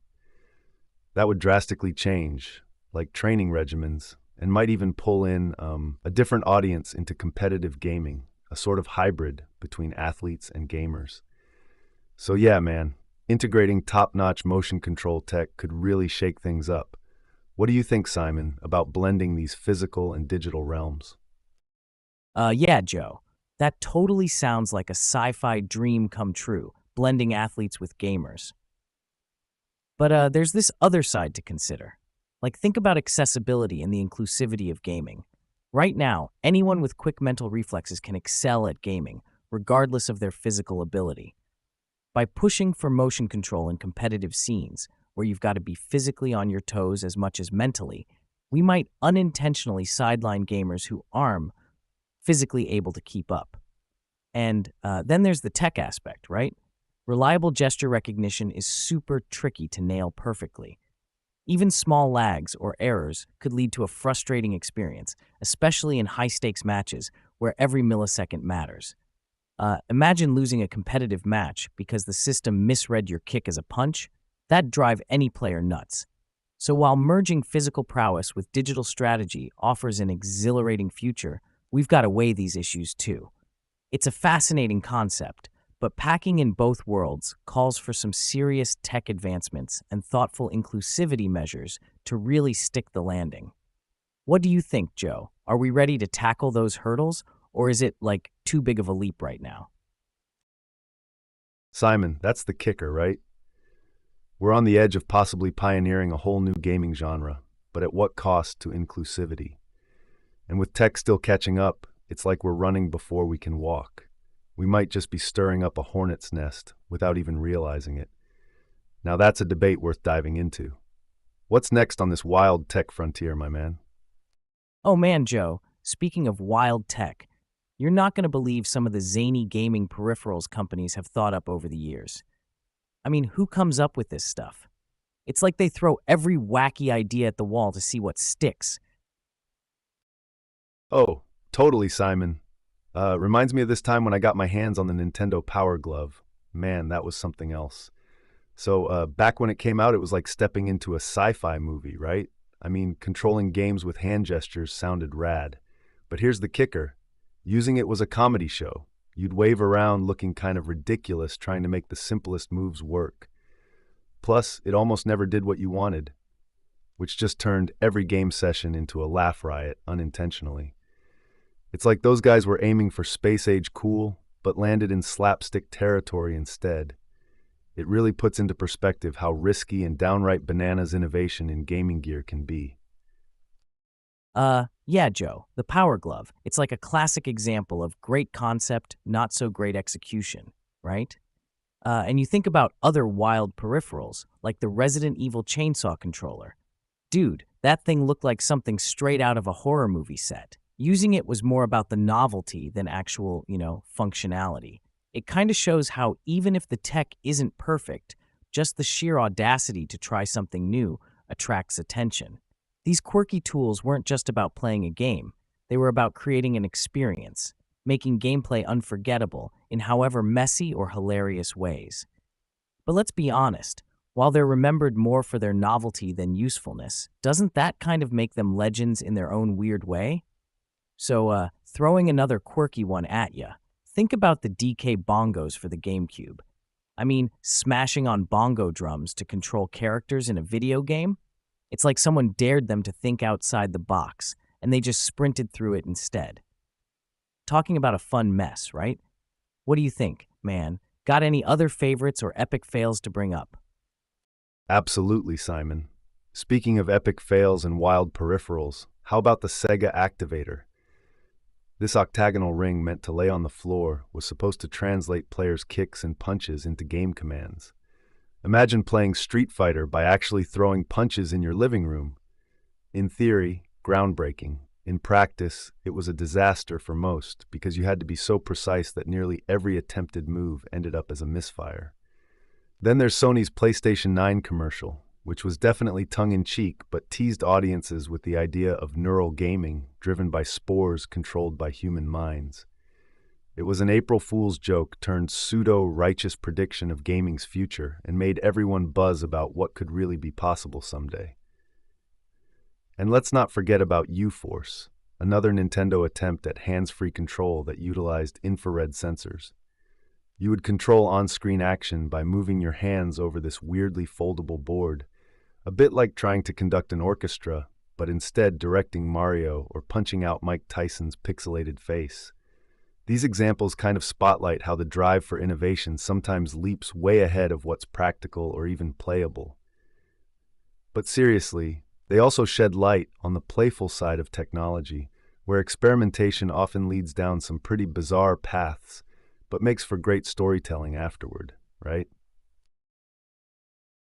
That would drastically change, like training regimens, and might even pull in a different audience into competitive gaming, a sort of hybrid between athletes and gamers. So yeah, man, integrating top-notch motion control tech could really shake things up. What do you think, Simon, about blending these physical and digital realms? Yeah, Joe. That totally sounds like a sci-fi dream come true, blending athletes with gamers. But there's this other side to consider. Like, think about accessibility and the inclusivity of gaming. Right now, anyone with quick mental reflexes can excel at gaming, regardless of their physical ability. By pushing for motion control in competitive scenes, where you've got to be physically on your toes as much as mentally, we might unintentionally sideline gamers who aren't physically able to keep up. And then there's the tech aspect, right? Reliable gesture recognition is super tricky to nail perfectly. Even small lags or errors could lead to a frustrating experience, especially in high-stakes matches where every millisecond matters. Imagine losing a competitive match because the system misread your kick as a punch. That'd drive any player nuts. So while merging physical prowess with digital strategy offers an exhilarating future, we've got to weigh these issues too. It's a fascinating concept, but packing in both worlds calls for some serious tech advancements and thoughtful inclusivity measures to really stick the landing. What do you think, Joe? Are we ready to tackle those hurdles, or is it like too big of a leap right now? Simon, that's the kicker, right? We're on the edge of possibly pioneering a whole new gaming genre, but at what cost to inclusivity? And with tech still catching up, it's like we're running before we can walk. We might just be stirring up a hornet's nest without even realizing it. Now that's a debate worth diving into. What's next on this wild tech frontier, my man? Oh man, Joe, speaking of wild tech, you're not going to believe some of the zany gaming peripherals companies have thought up over the years. I mean, who comes up with this stuff? It's like they throw every wacky idea at the wall to see what sticks. Oh, totally, Simon. Reminds me of this time when I got my hands on the Nintendo Power Glove. Man, that was something else. So, back when it came out, it was like stepping into a sci-fi movie, right? I mean, controlling games with hand gestures sounded rad. But here's the kicker. Using it was a comedy show. You'd wave around looking kind of ridiculous trying to make the simplest moves work. Plus, it almost never did what you wanted, which just turned every game session into a laugh riot unintentionally. It's like those guys were aiming for space-age cool, but landed in slapstick territory instead. It really puts into perspective how risky and downright bananas innovation in gaming gear can be. Yeah, Joe, the Power Glove. It's like a classic example of great concept, not so great execution, right? And you think about other wild peripherals, like the Resident Evil chainsaw controller. Dude, that thing looked like something straight out of a horror movie set. Using it was more about the novelty than actual, functionality. It kind of shows how even if the tech isn't perfect, just the sheer audacity to try something new attracts attention. These quirky tools weren't just about playing a game, they were about creating an experience, making gameplay unforgettable in however messy or hilarious ways. But let's be honest, while they're remembered more for their novelty than usefulness, doesn't that kind of make them legends in their own weird way? So, throwing another quirky one at ya, think about the DK bongos for the GameCube. I mean, smashing on bongo drums to control characters in a video game? It's like someone dared them to think outside the box, and they just sprinted through it instead. Talking about a fun mess, right? What do you think, man? Got any other favorites or epic fails to bring up? Absolutely, Simon. Speaking of epic fails and wild peripherals, how about the Sega Activator? This octagonal ring meant to lay on the floor was supposed to translate players' kicks and punches into game commands. Imagine playing Street Fighter by actually throwing punches in your living room. In theory, groundbreaking. In practice, it was a disaster for most because you had to be so precise that nearly every attempted move ended up as a misfire. Then there's Sony's PlayStation 9 commercial, which was definitely tongue-in-cheek but teased audiences with the idea of neural gaming driven by spores controlled by human minds. It was an April Fool's joke turned pseudo-righteous prediction of gaming's future and made everyone buzz about what could really be possible someday. And let's not forget about U-Force, another Nintendo attempt at hands-free control that utilized infrared sensors. You would control on-screen action by moving your hands over this weirdly foldable board, a bit like trying to conduct an orchestra, but instead directing Mario or punching out Mike Tyson's pixelated face. These examples kind of spotlight how the drive for innovation sometimes leaps way ahead of what's practical or even playable. But seriously, they also shed light on the playful side of technology, where experimentation often leads down some pretty bizarre paths, but makes for great storytelling afterward, right?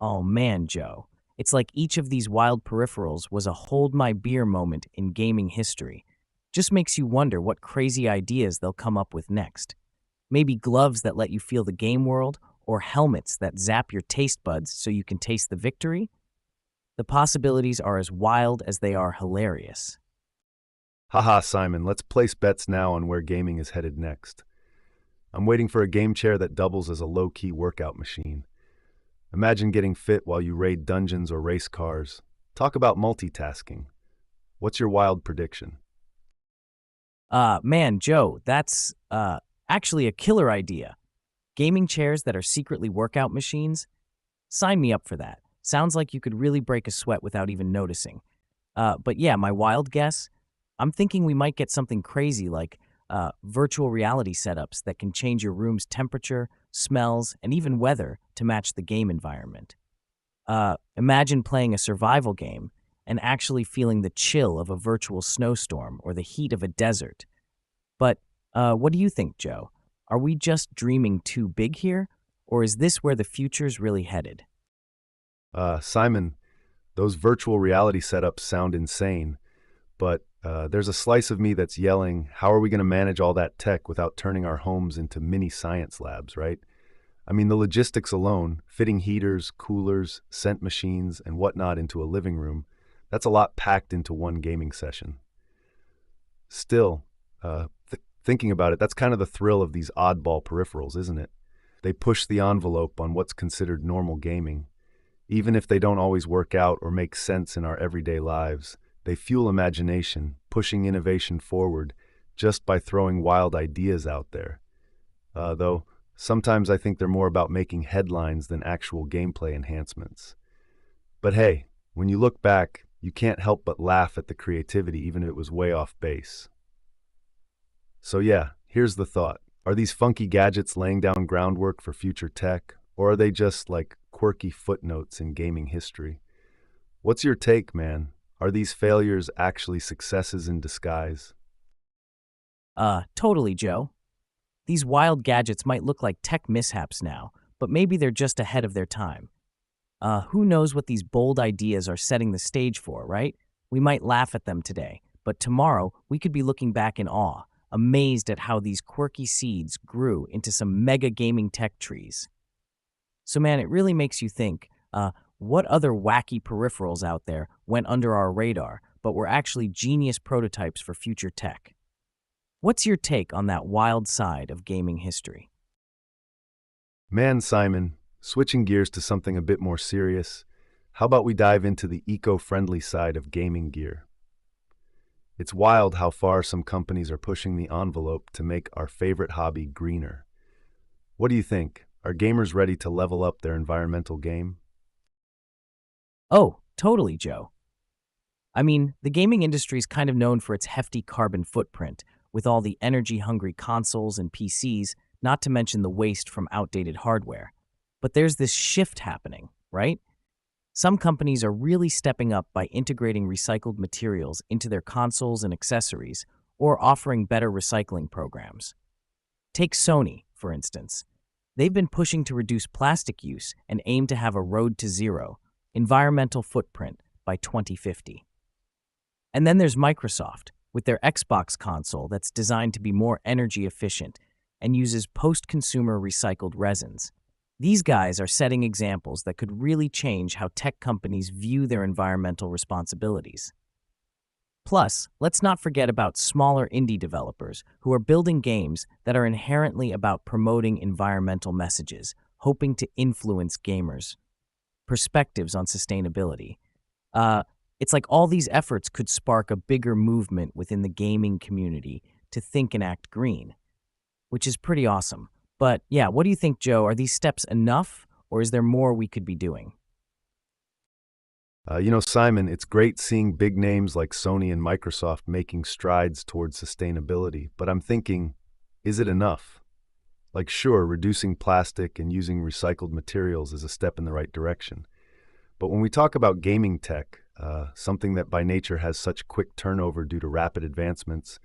Oh man, Joe. It's like each of these wild peripherals was a hold my beer moment in gaming history. Just makes you wonder what crazy ideas they'll come up with next. Maybe gloves that let you feel the game world, or helmets that zap your taste buds so you can taste the victory? The possibilities are as wild as they are hilarious. Haha, Simon, let's place bets now on where gaming is headed next. I'm waiting for a game chair that doubles as a low-key workout machine. Imagine getting fit while you raid dungeons or race cars. Talk about multitasking. What's your wild prediction? Man, Joe, that's actually a killer idea. Gaming chairs that are secretly workout machines? Sign me up for that. Sounds like you could really break a sweat without even noticing. But yeah, my wild guess, I'm thinking we might get something crazy like virtual reality setups that can change your room's temperature, smells, and even weather to match the game environment. Imagine playing a survival game and actually feeling the chill of a virtual snowstorm or the heat of a desert. But what do you think, Joe? Are we just dreaming too big here, or is this where the future's really headed? Simon, those virtual reality setups sound insane, but there's a slice of me that's yelling, how are we going to manage all that tech without turning our homes into mini science labs, right? I mean, the logistics alone, fitting heaters, coolers, scent machines, and whatnot into a living room, that's a lot packed into one gaming session. Still, thinking about it, that's kind of the thrill of these oddball peripherals, isn't it? They push the envelope on what's considered normal gaming. Even if they don't always work out or make sense in our everyday lives, they fuel imagination, pushing innovation forward just by throwing wild ideas out there. Though, sometimes I think they're more about making headlines than actual gameplay enhancements. But hey, when you look back, you can't help but laugh at the creativity even if it was way off base. So yeah, here's the thought. Are these funky gadgets laying down groundwork for future tech, or are they just like quirky footnotes in gaming history? What's your take, man? Are these failures actually successes in disguise? Totally, Joe. These wild gadgets might look like tech mishaps now, but maybe they're just ahead of their time. Who knows what these bold ideas are setting the stage for, right? We might laugh at them today, but tomorrow we could be looking back in awe, amazed at how these quirky seeds grew into some mega gaming tech trees. So man, it really makes you think, what other wacky peripherals out there went under our radar, but were actually genius prototypes for future tech? What's your take on that wild side of gaming history? Man, Simon, switching gears to something a bit more serious, how about we dive into the eco-friendly side of gaming gear? It's wild how far some companies are pushing the envelope to make our favorite hobby greener. What do you think? Are gamers ready to level up their environmental game? Oh, totally, Joe. I mean, the gaming industry is kind of known for its hefty carbon footprint, with all the energy-hungry consoles and PCs, not to mention the waste from outdated hardware. But there's this shift happening, right? Some companies are really stepping up by integrating recycled materials into their consoles and accessories, or offering better recycling programs. Take Sony, for instance. They've been pushing to reduce plastic use and aim to have a road to zero environmental footprint by 2050. And then there's Microsoft, with their Xbox console that's designed to be more energy efficient and uses post-consumer recycled resins. These guys are setting examples that could really change how tech companies view their environmental responsibilities. Plus, let's not forget about smaller indie developers who are building games that are inherently about promoting environmental messages, hoping to influence gamers' perspectives on sustainability. Uh, it's like all these efforts could spark a bigger movement within the gaming community to think and act green, which is pretty awesome. But yeah, what do you think, Joe? Are these steps enough, or is there more we could be doing? Simon, it's great seeing big names like Sony and Microsoft making strides towards sustainability, but I'm thinking, is it enough? Like, sure, reducing plastic and using recycled materials is a step in the right direction. But when we talk about gaming tech, something that by nature has such quick turnover due to rapid advancements,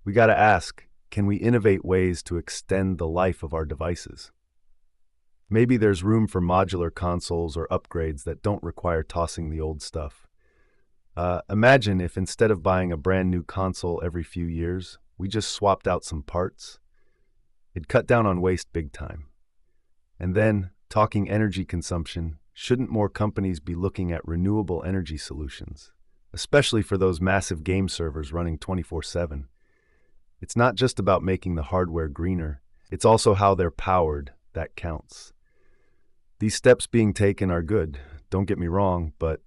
we got to ask, can we innovate ways to extend the life of our devices? Maybe there's room for modular consoles or upgrades that don't require tossing the old stuff. Imagine if instead of buying a brand new console every few years, we just swapped out some parts. It'd cut down on waste big time. And then, talking energy consumption, shouldn't more companies be looking at renewable energy solutions, especially for those massive game servers running 24/7? It's not just about making the hardware greener, it's also how they're powered that counts. These steps being taken are good, don't get me wrong, but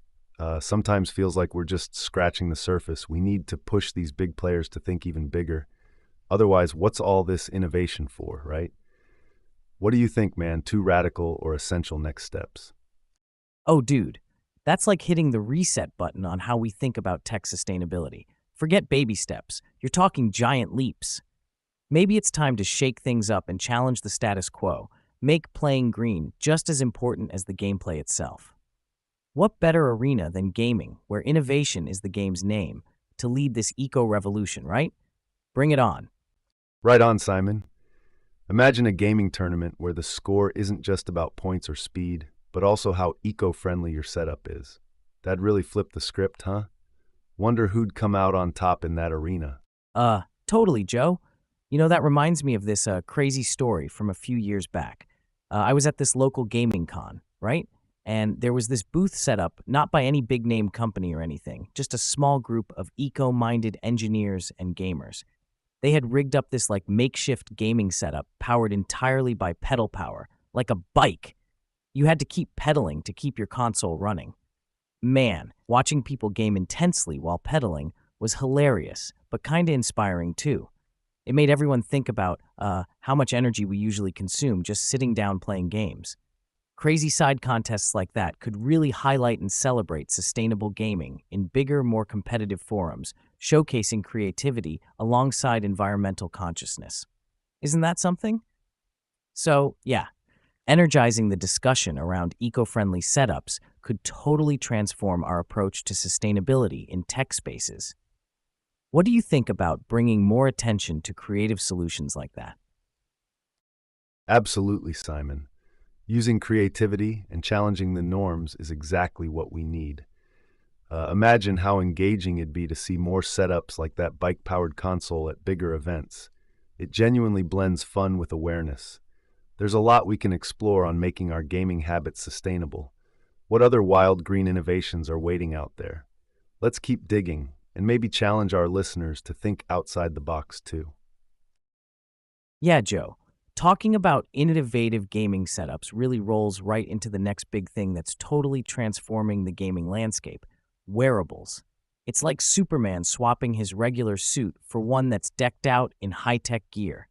sometimes feels like we're just scratching the surface. We need to push these big players to think even bigger. Otherwise, what's all this innovation for, right? What do you think, man? Too radical or essential next steps? Oh, dude, that's like hitting the reset button on how we think about tech sustainability. Forget baby steps, you're talking giant leaps. Maybe it's time to shake things up and challenge the status quo, make playing green just as important as the gameplay itself. What better arena than gaming, where innovation is the game's name, to lead this eco-revolution, right? Bring it on. Right on, Simon. Imagine a gaming tournament where the score isn't just about points or speed, but also how eco-friendly your setup is. That'd really flip the script, huh? Wonder who'd come out on top in that arena. Totally, Joe. You know, that reminds me of this crazy story from a few years back. I was at this local gaming con, right? And there was this booth set up, not by any big name company or anything, just a small group of eco-minded engineers and gamers. They had rigged up this like makeshift gaming setup powered entirely by pedal power, like a bike. You had to keep pedaling to keep your console running. Man, watching people game intensely while pedaling was hilarious, but kinda inspiring too. It made everyone think about how much energy we usually consume just sitting down playing games. Crazy side contests like that could really highlight and celebrate sustainable gaming in bigger, more competitive forums, showcasing creativity alongside environmental consciousness. Isn't that something? So, yeah, energizing the discussion around eco-friendly setups could totally transform our approach to sustainability in tech spaces. What do you think about bringing more attention to creative solutions like that? Absolutely, Simon. Using creativity and challenging the norms is exactly what we need. Imagine how engaging it'd be to see more setups like that bike-powered console at bigger events. It genuinely blends fun with awareness. There's a lot we can explore on making our gaming habits sustainable. What other wild green innovations are waiting out there? Let's keep digging and maybe challenge our listeners to think outside the box too. Yeah, Joe. Talking about innovative gaming setups really rolls right into the next big thing that's totally transforming the gaming landscape: wearables. It's like Superman swapping his regular suit for one that's decked out in high-tech gear.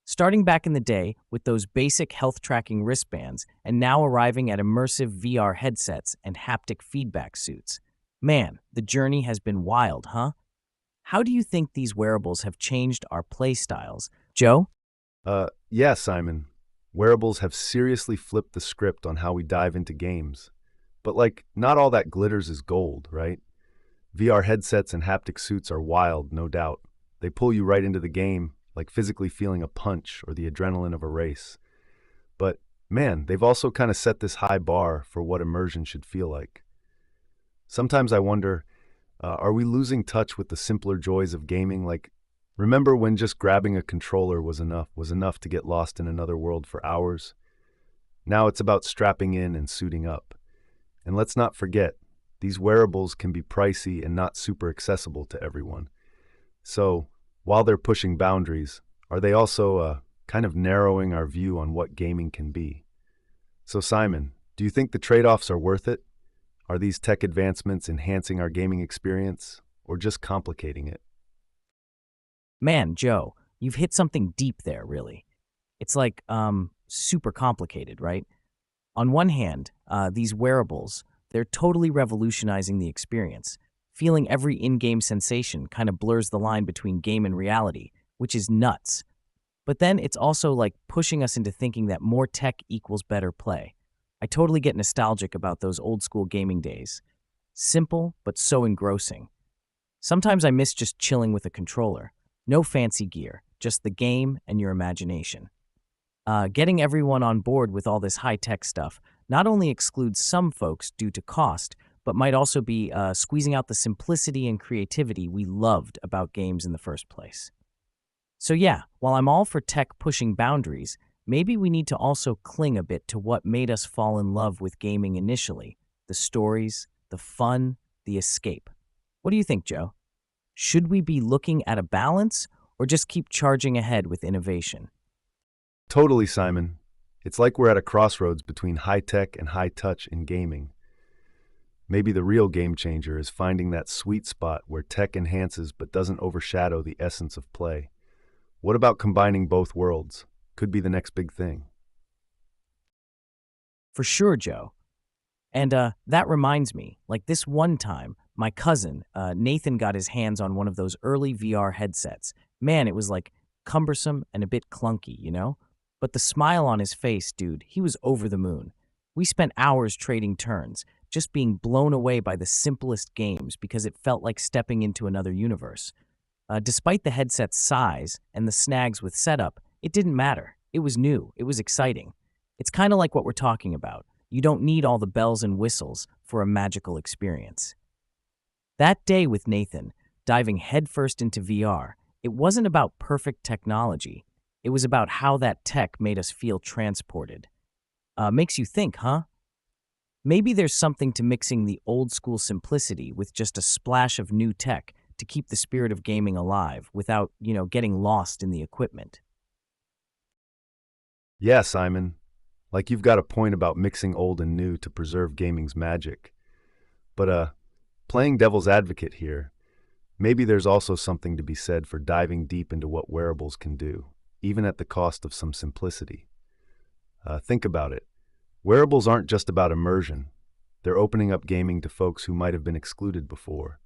Starting back in the day with those basic health tracking wristbands and now arriving at immersive VR headsets and haptic feedback suits. Man, the journey has been wild, huh? How do you think these wearables have changed our play styles? Joe? Yeah, Simon. Wearables have seriously flipped the script on how we dive into games. But not all that glitters is gold, right? VR headsets and haptic suits are wild, no doubt. They pull you right into the game, like physically feeling a punch or the adrenaline of a race. But man, they've also kind of set this high bar for what immersion should feel like. Sometimes I wonder, are we losing touch with the simpler joys of gaming? Remember when just grabbing a controller was enough to get lost in another world for hours? Now it's about strapping in and suiting up. And let's not forget, These wearables can be pricey and not super accessible to everyone. So, while they're pushing boundaries, are they also kind of narrowing our view on what gaming can be? So, Simon, do you think the trade-offs are worth it? Are these tech advancements enhancing our gaming experience or just complicating it? Man, Joe, you've hit something deep there, really. It's like super complicated, right? On one hand, these wearables, they're totally revolutionizing the experience. Feeling every in-game sensation kind of blurs the line between game and reality, which is nuts. But then it's also like pushing us into thinking that more tech equals better play. I totally get nostalgic about those old school gaming days. Simple, but so engrossing. Sometimes I miss just chilling with a controller. No fancy gear, just the game and your imagination. Getting everyone on board with all this high-tech stuff not only excludes some folks due to cost, but might also be squeezing out the simplicity and creativity we loved about games in the first place. So yeah, while I'm all for tech pushing boundaries, maybe we need to also cling a bit to what made us fall in love with gaming initially: the stories, the fun, the escape. What do you think, Joe? Should we be looking at a balance or just keep charging ahead with innovation? Totally, Simon. It's like we're at a crossroads between high tech and high touch in gaming. Maybe the real game changer is finding that sweet spot where tech enhances but doesn't overshadow the essence of play. What about combining both worlds? Could be the next big thing. For sure, Joe. And that reminds me, like this one time, my cousin, Nathan, got his hands on one of those early VR headsets. Man, it was like cumbersome and a bit clunky, you know? But the smile on his face, dude, he was over the moon. We spent hours trading turns, just being blown away by the simplest games because it felt like stepping into another universe. Despite the headset's size and the snags with setup, it didn't matter. It was new. It was exciting. It's kind of like what we're talking about. You don't need all the bells and whistles for a magical experience. That day with Nathan, diving headfirst into VR, it wasn't about perfect technology. It was about how that tech made us feel transported. Makes you think, huh? Maybe there's something to mixing the old school simplicity with just a splash of new tech to keep the spirit of gaming alive without, getting lost in the equipment. Yeah, Simon. Like you've got a point about mixing old and new to preserve gaming's magic. But playing devil's advocate here, maybe there's also something to be said for diving deep into what wearables can do, even at the cost of some simplicity. Think about it. Wearables aren't just about immersion. They're opening up gaming to folks who might have been excluded before.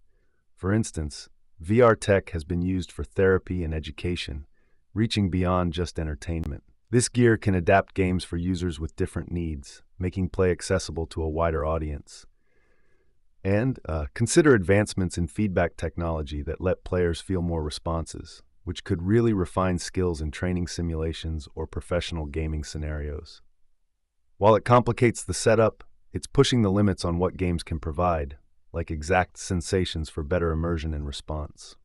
For instance, VR tech has been used for therapy and education, reaching beyond just entertainment. This gear can adapt games for users with different needs, making play accessible to a wider audience. And consider advancements in feedback technology that let players feel more responses, which could really refine skills in training simulations or professional gaming scenarios. While it complicates the setup, it's pushing the limits on what games can provide, like exact sensations for better immersion and response.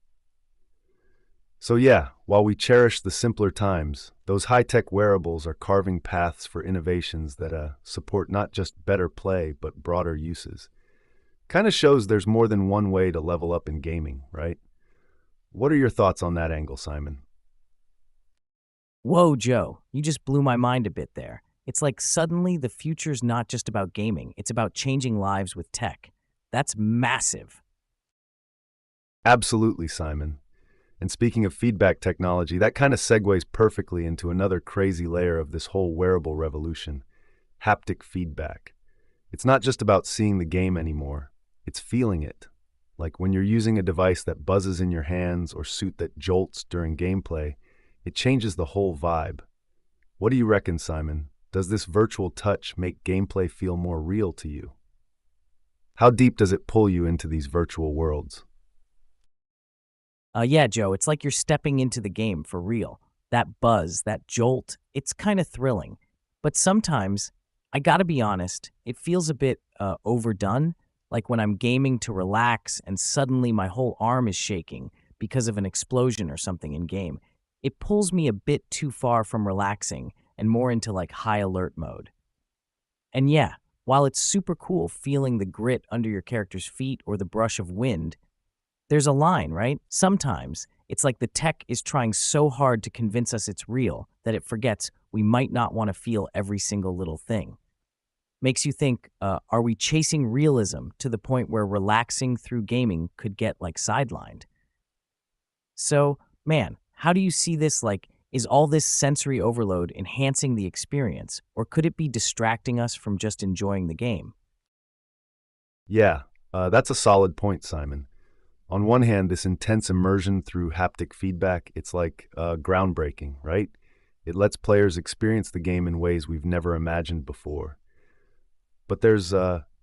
So yeah, while we cherish the simpler times, those high-tech wearables are carving paths for innovations that support not just better play, but broader uses. Kind of shows there's more than one way to level up in gaming, right? What are your thoughts on that angle, Simon? Whoa, Joe, you just blew my mind a bit there. It's like suddenly the future's not just about gaming, it's about changing lives with tech. That's massive. Absolutely, Simon. And speaking of feedback technology, that kind of segues perfectly into another crazy layer of this whole wearable revolution: haptic feedback. It's not just about seeing the game anymore, it's feeling it. Like when you're using a device that buzzes in your hands or suit that jolts during gameplay, it changes the whole vibe. What do you reckon, Simon? Does this virtual touch make gameplay feel more real to you? How deep does it pull you into these virtual worlds? Yeah, Joe, it's like you're stepping into the game for real. That buzz, that jolt, it's kind of thrilling. But sometimes, I gotta be honest, it feels a bit overdone, like when I'm gaming to relax and suddenly my whole arm is shaking because of an explosion or something in game. It pulls me a bit too far from relaxing and more into like high alert mode. And yeah, While it's super cool feeling the grit under your character's feet or the brush of wind, there's a line, right? Sometimes it's like the tech is trying so hard to convince us it's real that it forgets we might not want to feel every single little thing. Makes you think, are we chasing realism to the point where relaxing through gaming could get like sidelined? So, man, how do you see this? Like, is all this sensory overload enhancing the experience, or could it be distracting us from just enjoying the game? Yeah, that's a solid point, Simon. On one hand, this intense immersion through haptic feedback, it's like groundbreaking, right? It lets players experience the game in ways we've never imagined before. But there's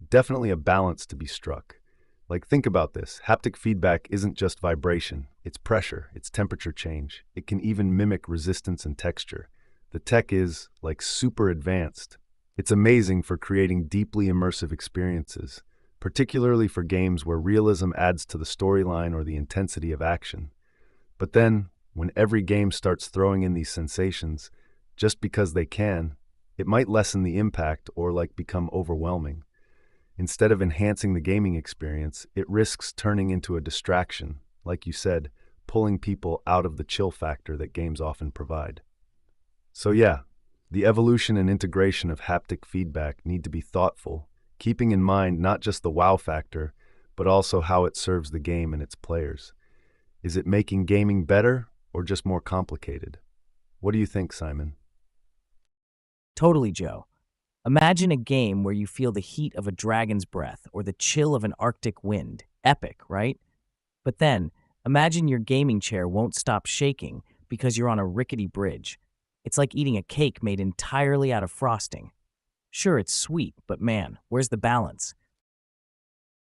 definitely a balance to be struck. Like, think about this. Haptic feedback isn't just vibration, it's pressure, it's temperature change. It can even mimic resistance and texture. The tech is, like, super advanced. It's amazing for creating deeply immersive experiences, particularly for games where realism adds to the storyline or the intensity of action. But then, when every game starts throwing in these sensations, just because they can, it might lessen the impact or like become overwhelming. Instead of enhancing the gaming experience, it risks turning into a distraction, like you said, pulling people out of the chill factor that games often provide. So yeah, the evolution and integration of haptic feedback need to be thoughtful, keeping in mind not just the wow factor, but also how it serves the game and its players. Is it making gaming better or just more complicated? What do you think, Simon? Totally, Joe. Imagine a game where you feel the heat of a dragon's breath or the chill of an Arctic wind. Epic, right? But then, imagine your gaming chair won't stop shaking because you're on a rickety bridge. It's like eating a cake made entirely out of frosting. Sure, it's sweet, but man, where's the balance?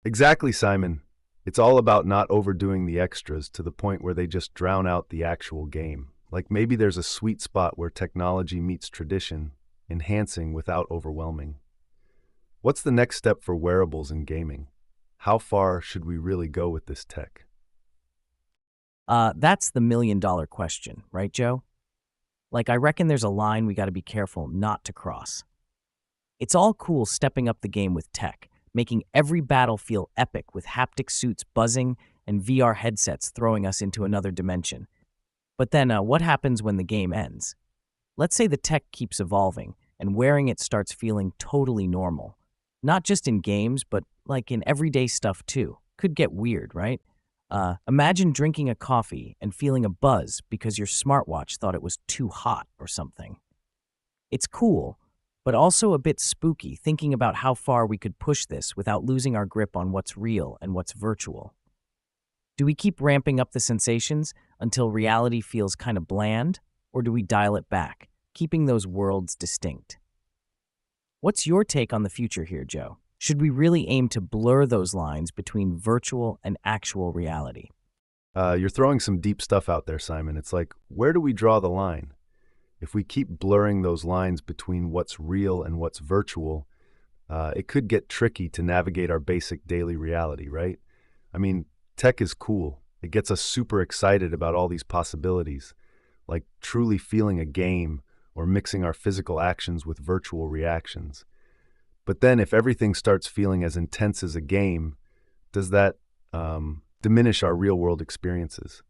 Exactly, Simon. It's all about not overdoing the extras to the point where they just drown out the actual game. Like maybe there's a sweet spot where technology meets tradition, enhancing without overwhelming. What's the next step for wearables in gaming? How far should we really go with this tech? That's the $1 million question, right, Joe? Like, I reckon there's a line we gotta be careful not to cross. It's all cool stepping up the game with tech, making every battle feel epic with haptic suits buzzing and VR headsets throwing us into another dimension. But then, what happens when the game ends? Let's say the tech keeps evolving and wearing it starts feeling totally normal. Not just in games, but like in everyday stuff too. Could get weird, right? Imagine drinking a coffee and feeling a buzz because your smartwatch thought it was too hot or something. It's cool, but also a bit spooky thinking about how far we could push this without losing our grip on what's real and what's virtual. Do we keep ramping up the sensations until reality feels kind of bland, or do we dial it back, keeping those worlds distinct? What's your take on the future here, Joe? Should we really aim to blur those lines between virtual and actual reality? You're throwing some deep stuff out there, Simon. It's like, where do we draw the line? If we keep blurring those lines between what's real and what's virtual, it could get tricky to navigate our basic daily reality, right? I mean, tech is cool. It gets us super excited about all these possibilities, like truly feeling a game or mixing our physical actions with virtual reactions. But then if everything starts feeling as intense as a game, does that diminish our real-world experiences?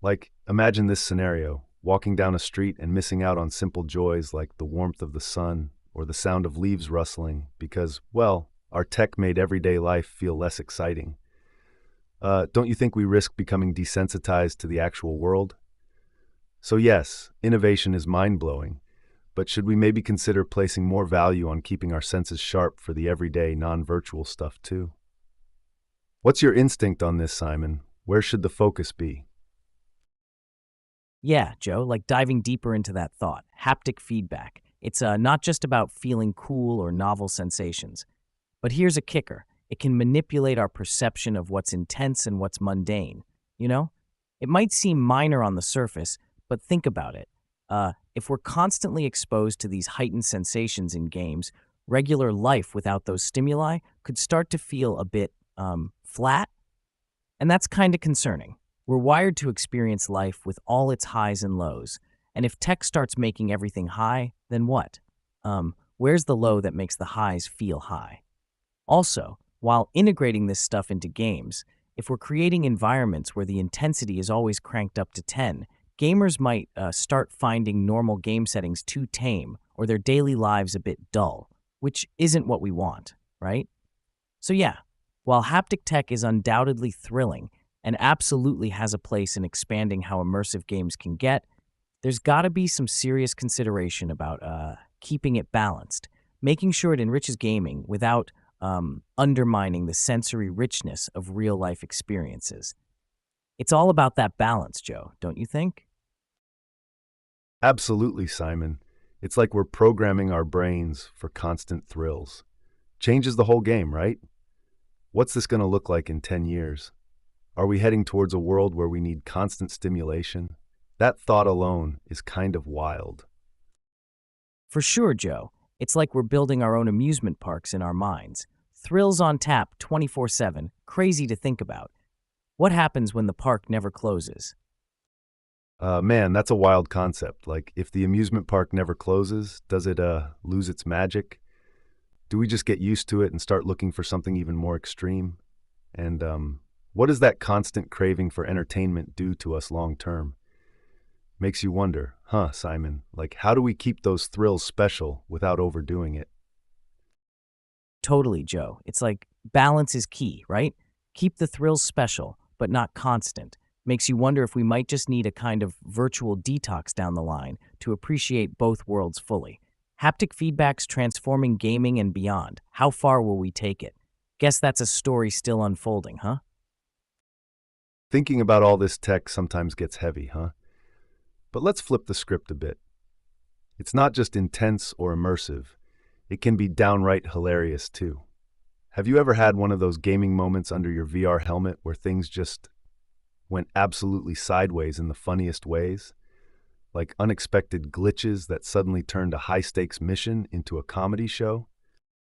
Like, imagine this scenario, walking down a street and missing out on simple joys like the warmth of the sun or the sound of leaves rustling because, well, our tech made everyday life feel less exciting. Don't you think we risk becoming desensitized to the actual world? So yes, innovation is mind-blowing, but should we maybe consider placing more value on keeping our senses sharp for the everyday, non-virtual stuff too? What's your instinct on this, Simon? Where should the focus be? Yeah, Joe, like diving deeper into that thought, haptic feedback. It's not just about feeling cool or novel sensations. But here's a kicker. It can manipulate our perception of what's intense and what's mundane. You know? It might seem minor on the surface, but think about it. If we're constantly exposed to these heightened sensations in games, regular life without those stimuli could start to feel a bit, flat. And that's kind of concerning. We're wired to experience life with all its highs and lows. And if tech starts making everything high, then what? Where's the low that makes the highs feel high? Also, while integrating this stuff into games, if we're creating environments where the intensity is always cranked up to 10, gamers might start finding normal game settings too tame or their daily lives a bit dull, which isn't what we want, right? So, yeah, while haptic tech is undoubtedly thrilling and absolutely has a place in expanding how immersive games can get, there's got to be some serious consideration about keeping it balanced, making sure it enriches gaming without undermining the sensory richness of real life experiences. It's all about that balance, Joe, don't you think? Absolutely, Simon. It's like we're programming our brains for constant thrills. Changes the whole game, right? What's this going to look like in 10 years? Are we heading towards a world where we need constant stimulation? That thought alone is kind of wild. For sure, Joe. It's like we're building our own amusement parks in our minds. Thrills on tap 24/7, crazy to think about. What happens when the park never closes? Man, that's a wild concept. Like, if the amusement park never closes, does it lose its magic? Do we just get used to it and start looking for something even more extreme? And what does that constant craving for entertainment do to us long term? Makes you wonder, huh, Simon? Like, how do we keep those thrills special without overdoing it? Totally, Joe. It's like balance is key, right? Keep the thrills special, but not constant. Makes you wonder if we might just need a kind of virtual detox down the line to appreciate both worlds fully. Haptic feedback's transforming gaming and beyond. How far will we take it? Guess that's a story still unfolding, huh? Thinking about all this tech sometimes gets heavy, huh? But let's flip the script a bit. It's not just intense or immersive, it can be downright hilarious too. Have you ever had one of those gaming moments under your VR helmet where things just went absolutely sideways in the funniest ways? Like unexpected glitches that suddenly turned a high stakes mission into a comedy show?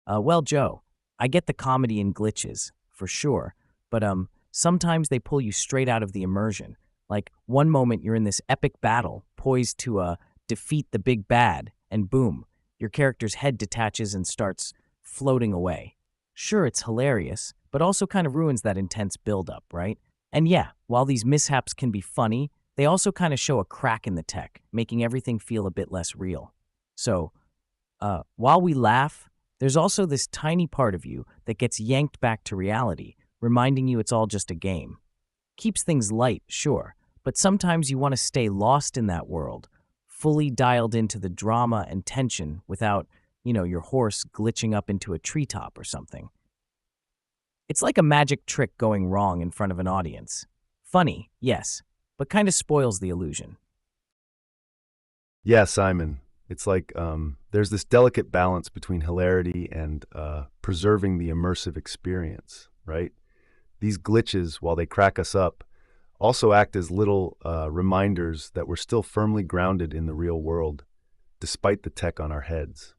Well, Joe, I get the comedy and glitches, for sure, but sometimes they pull you straight out of the immersion. Like one moment you're in this epic battle, poised to defeat the big bad, and boom, your character's head detaches and starts floating away. Sure, it's hilarious, but also kind of ruins that intense buildup, right? And yeah, while these mishaps can be funny, they also kind of show a crack in the tech, making everything feel a bit less real. So, while we laugh, there's also this tiny part of you that gets yanked back to reality, reminding you it's all just a game. Keeps things light, sure, but sometimes you want to stay lost in that world, fully dialed into the drama and tension without, your horse glitching up into a treetop or something. It's like a magic trick going wrong in front of an audience. Funny, yes, but kind of spoils the illusion. Yeah, Simon. It's like there's this delicate balance between hilarity and preserving the immersive experience, right? These glitches, while they crack us up, also act as little reminders that we're still firmly grounded in the real world, despite the tech on our heads.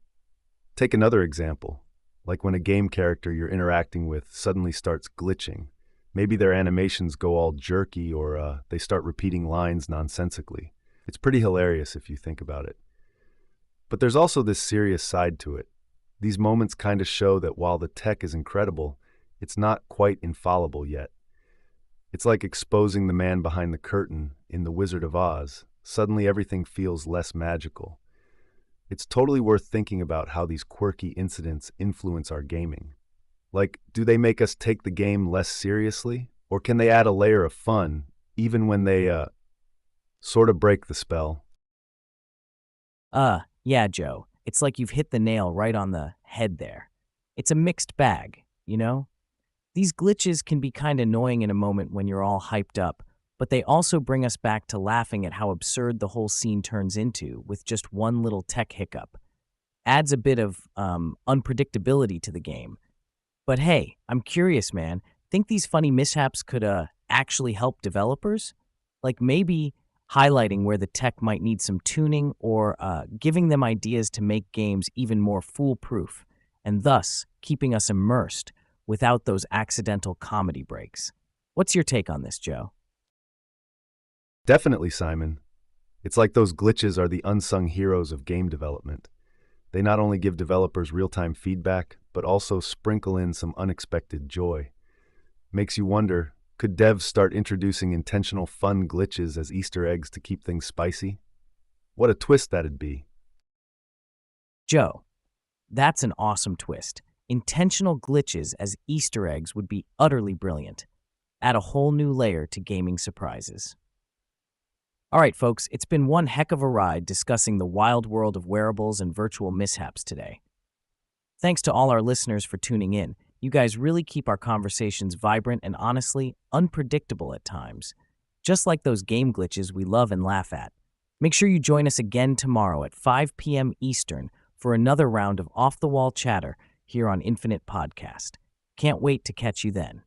Take another example, like when a game character you're interacting with suddenly starts glitching. Maybe their animations go all jerky or they start repeating lines nonsensically. It's pretty hilarious if you think about it. But there's also this serious side to it. These moments kind of show that while the tech is incredible, it's not quite infallible yet. It's like exposing the man behind the curtain in The Wizard of Oz. Suddenly everything feels less magical. It's totally worth thinking about how these quirky incidents influence our gaming. Like, do they make us take the game less seriously? Or can they add a layer of fun, even when they sort of break the spell? Yeah, Joe, it's like you've hit the nail right on the head there. It's a mixed bag, you know? These glitches can be kind of annoying in a moment when you're all hyped up, but they also bring us back to laughing at how absurd the whole scene turns into with just one little tech hiccup. Adds a bit of unpredictability to the game. But hey, I'm curious, man. Think these funny mishaps could actually help developers? Like maybe highlighting where the tech might need some tuning or giving them ideas to make games even more foolproof, and thus keeping us immersed without those accidental comedy breaks. What's your take on this, Joe? Definitely, Simon. It's like those glitches are the unsung heroes of game development. They not only give developers real-time feedback, but also sprinkle in some unexpected joy. Makes you wonder, could devs start introducing intentional fun glitches as Easter eggs to keep things spicy? What a twist that'd be. Joe, that's an awesome twist. Intentional glitches as Easter eggs would be utterly brilliant. Add a whole new layer to gaming surprises. All right, folks, it's been one heck of a ride discussing the wild world of wearables and virtual mishaps today. Thanks to all our listeners for tuning in. You guys really keep our conversations vibrant and honestly unpredictable at times, just like those game glitches we love and laugh at. Make sure you join us again tomorrow at 5 p.m. Eastern for another round of off-the-wall chatter here on Infinite Podcast. Can't wait to catch you then.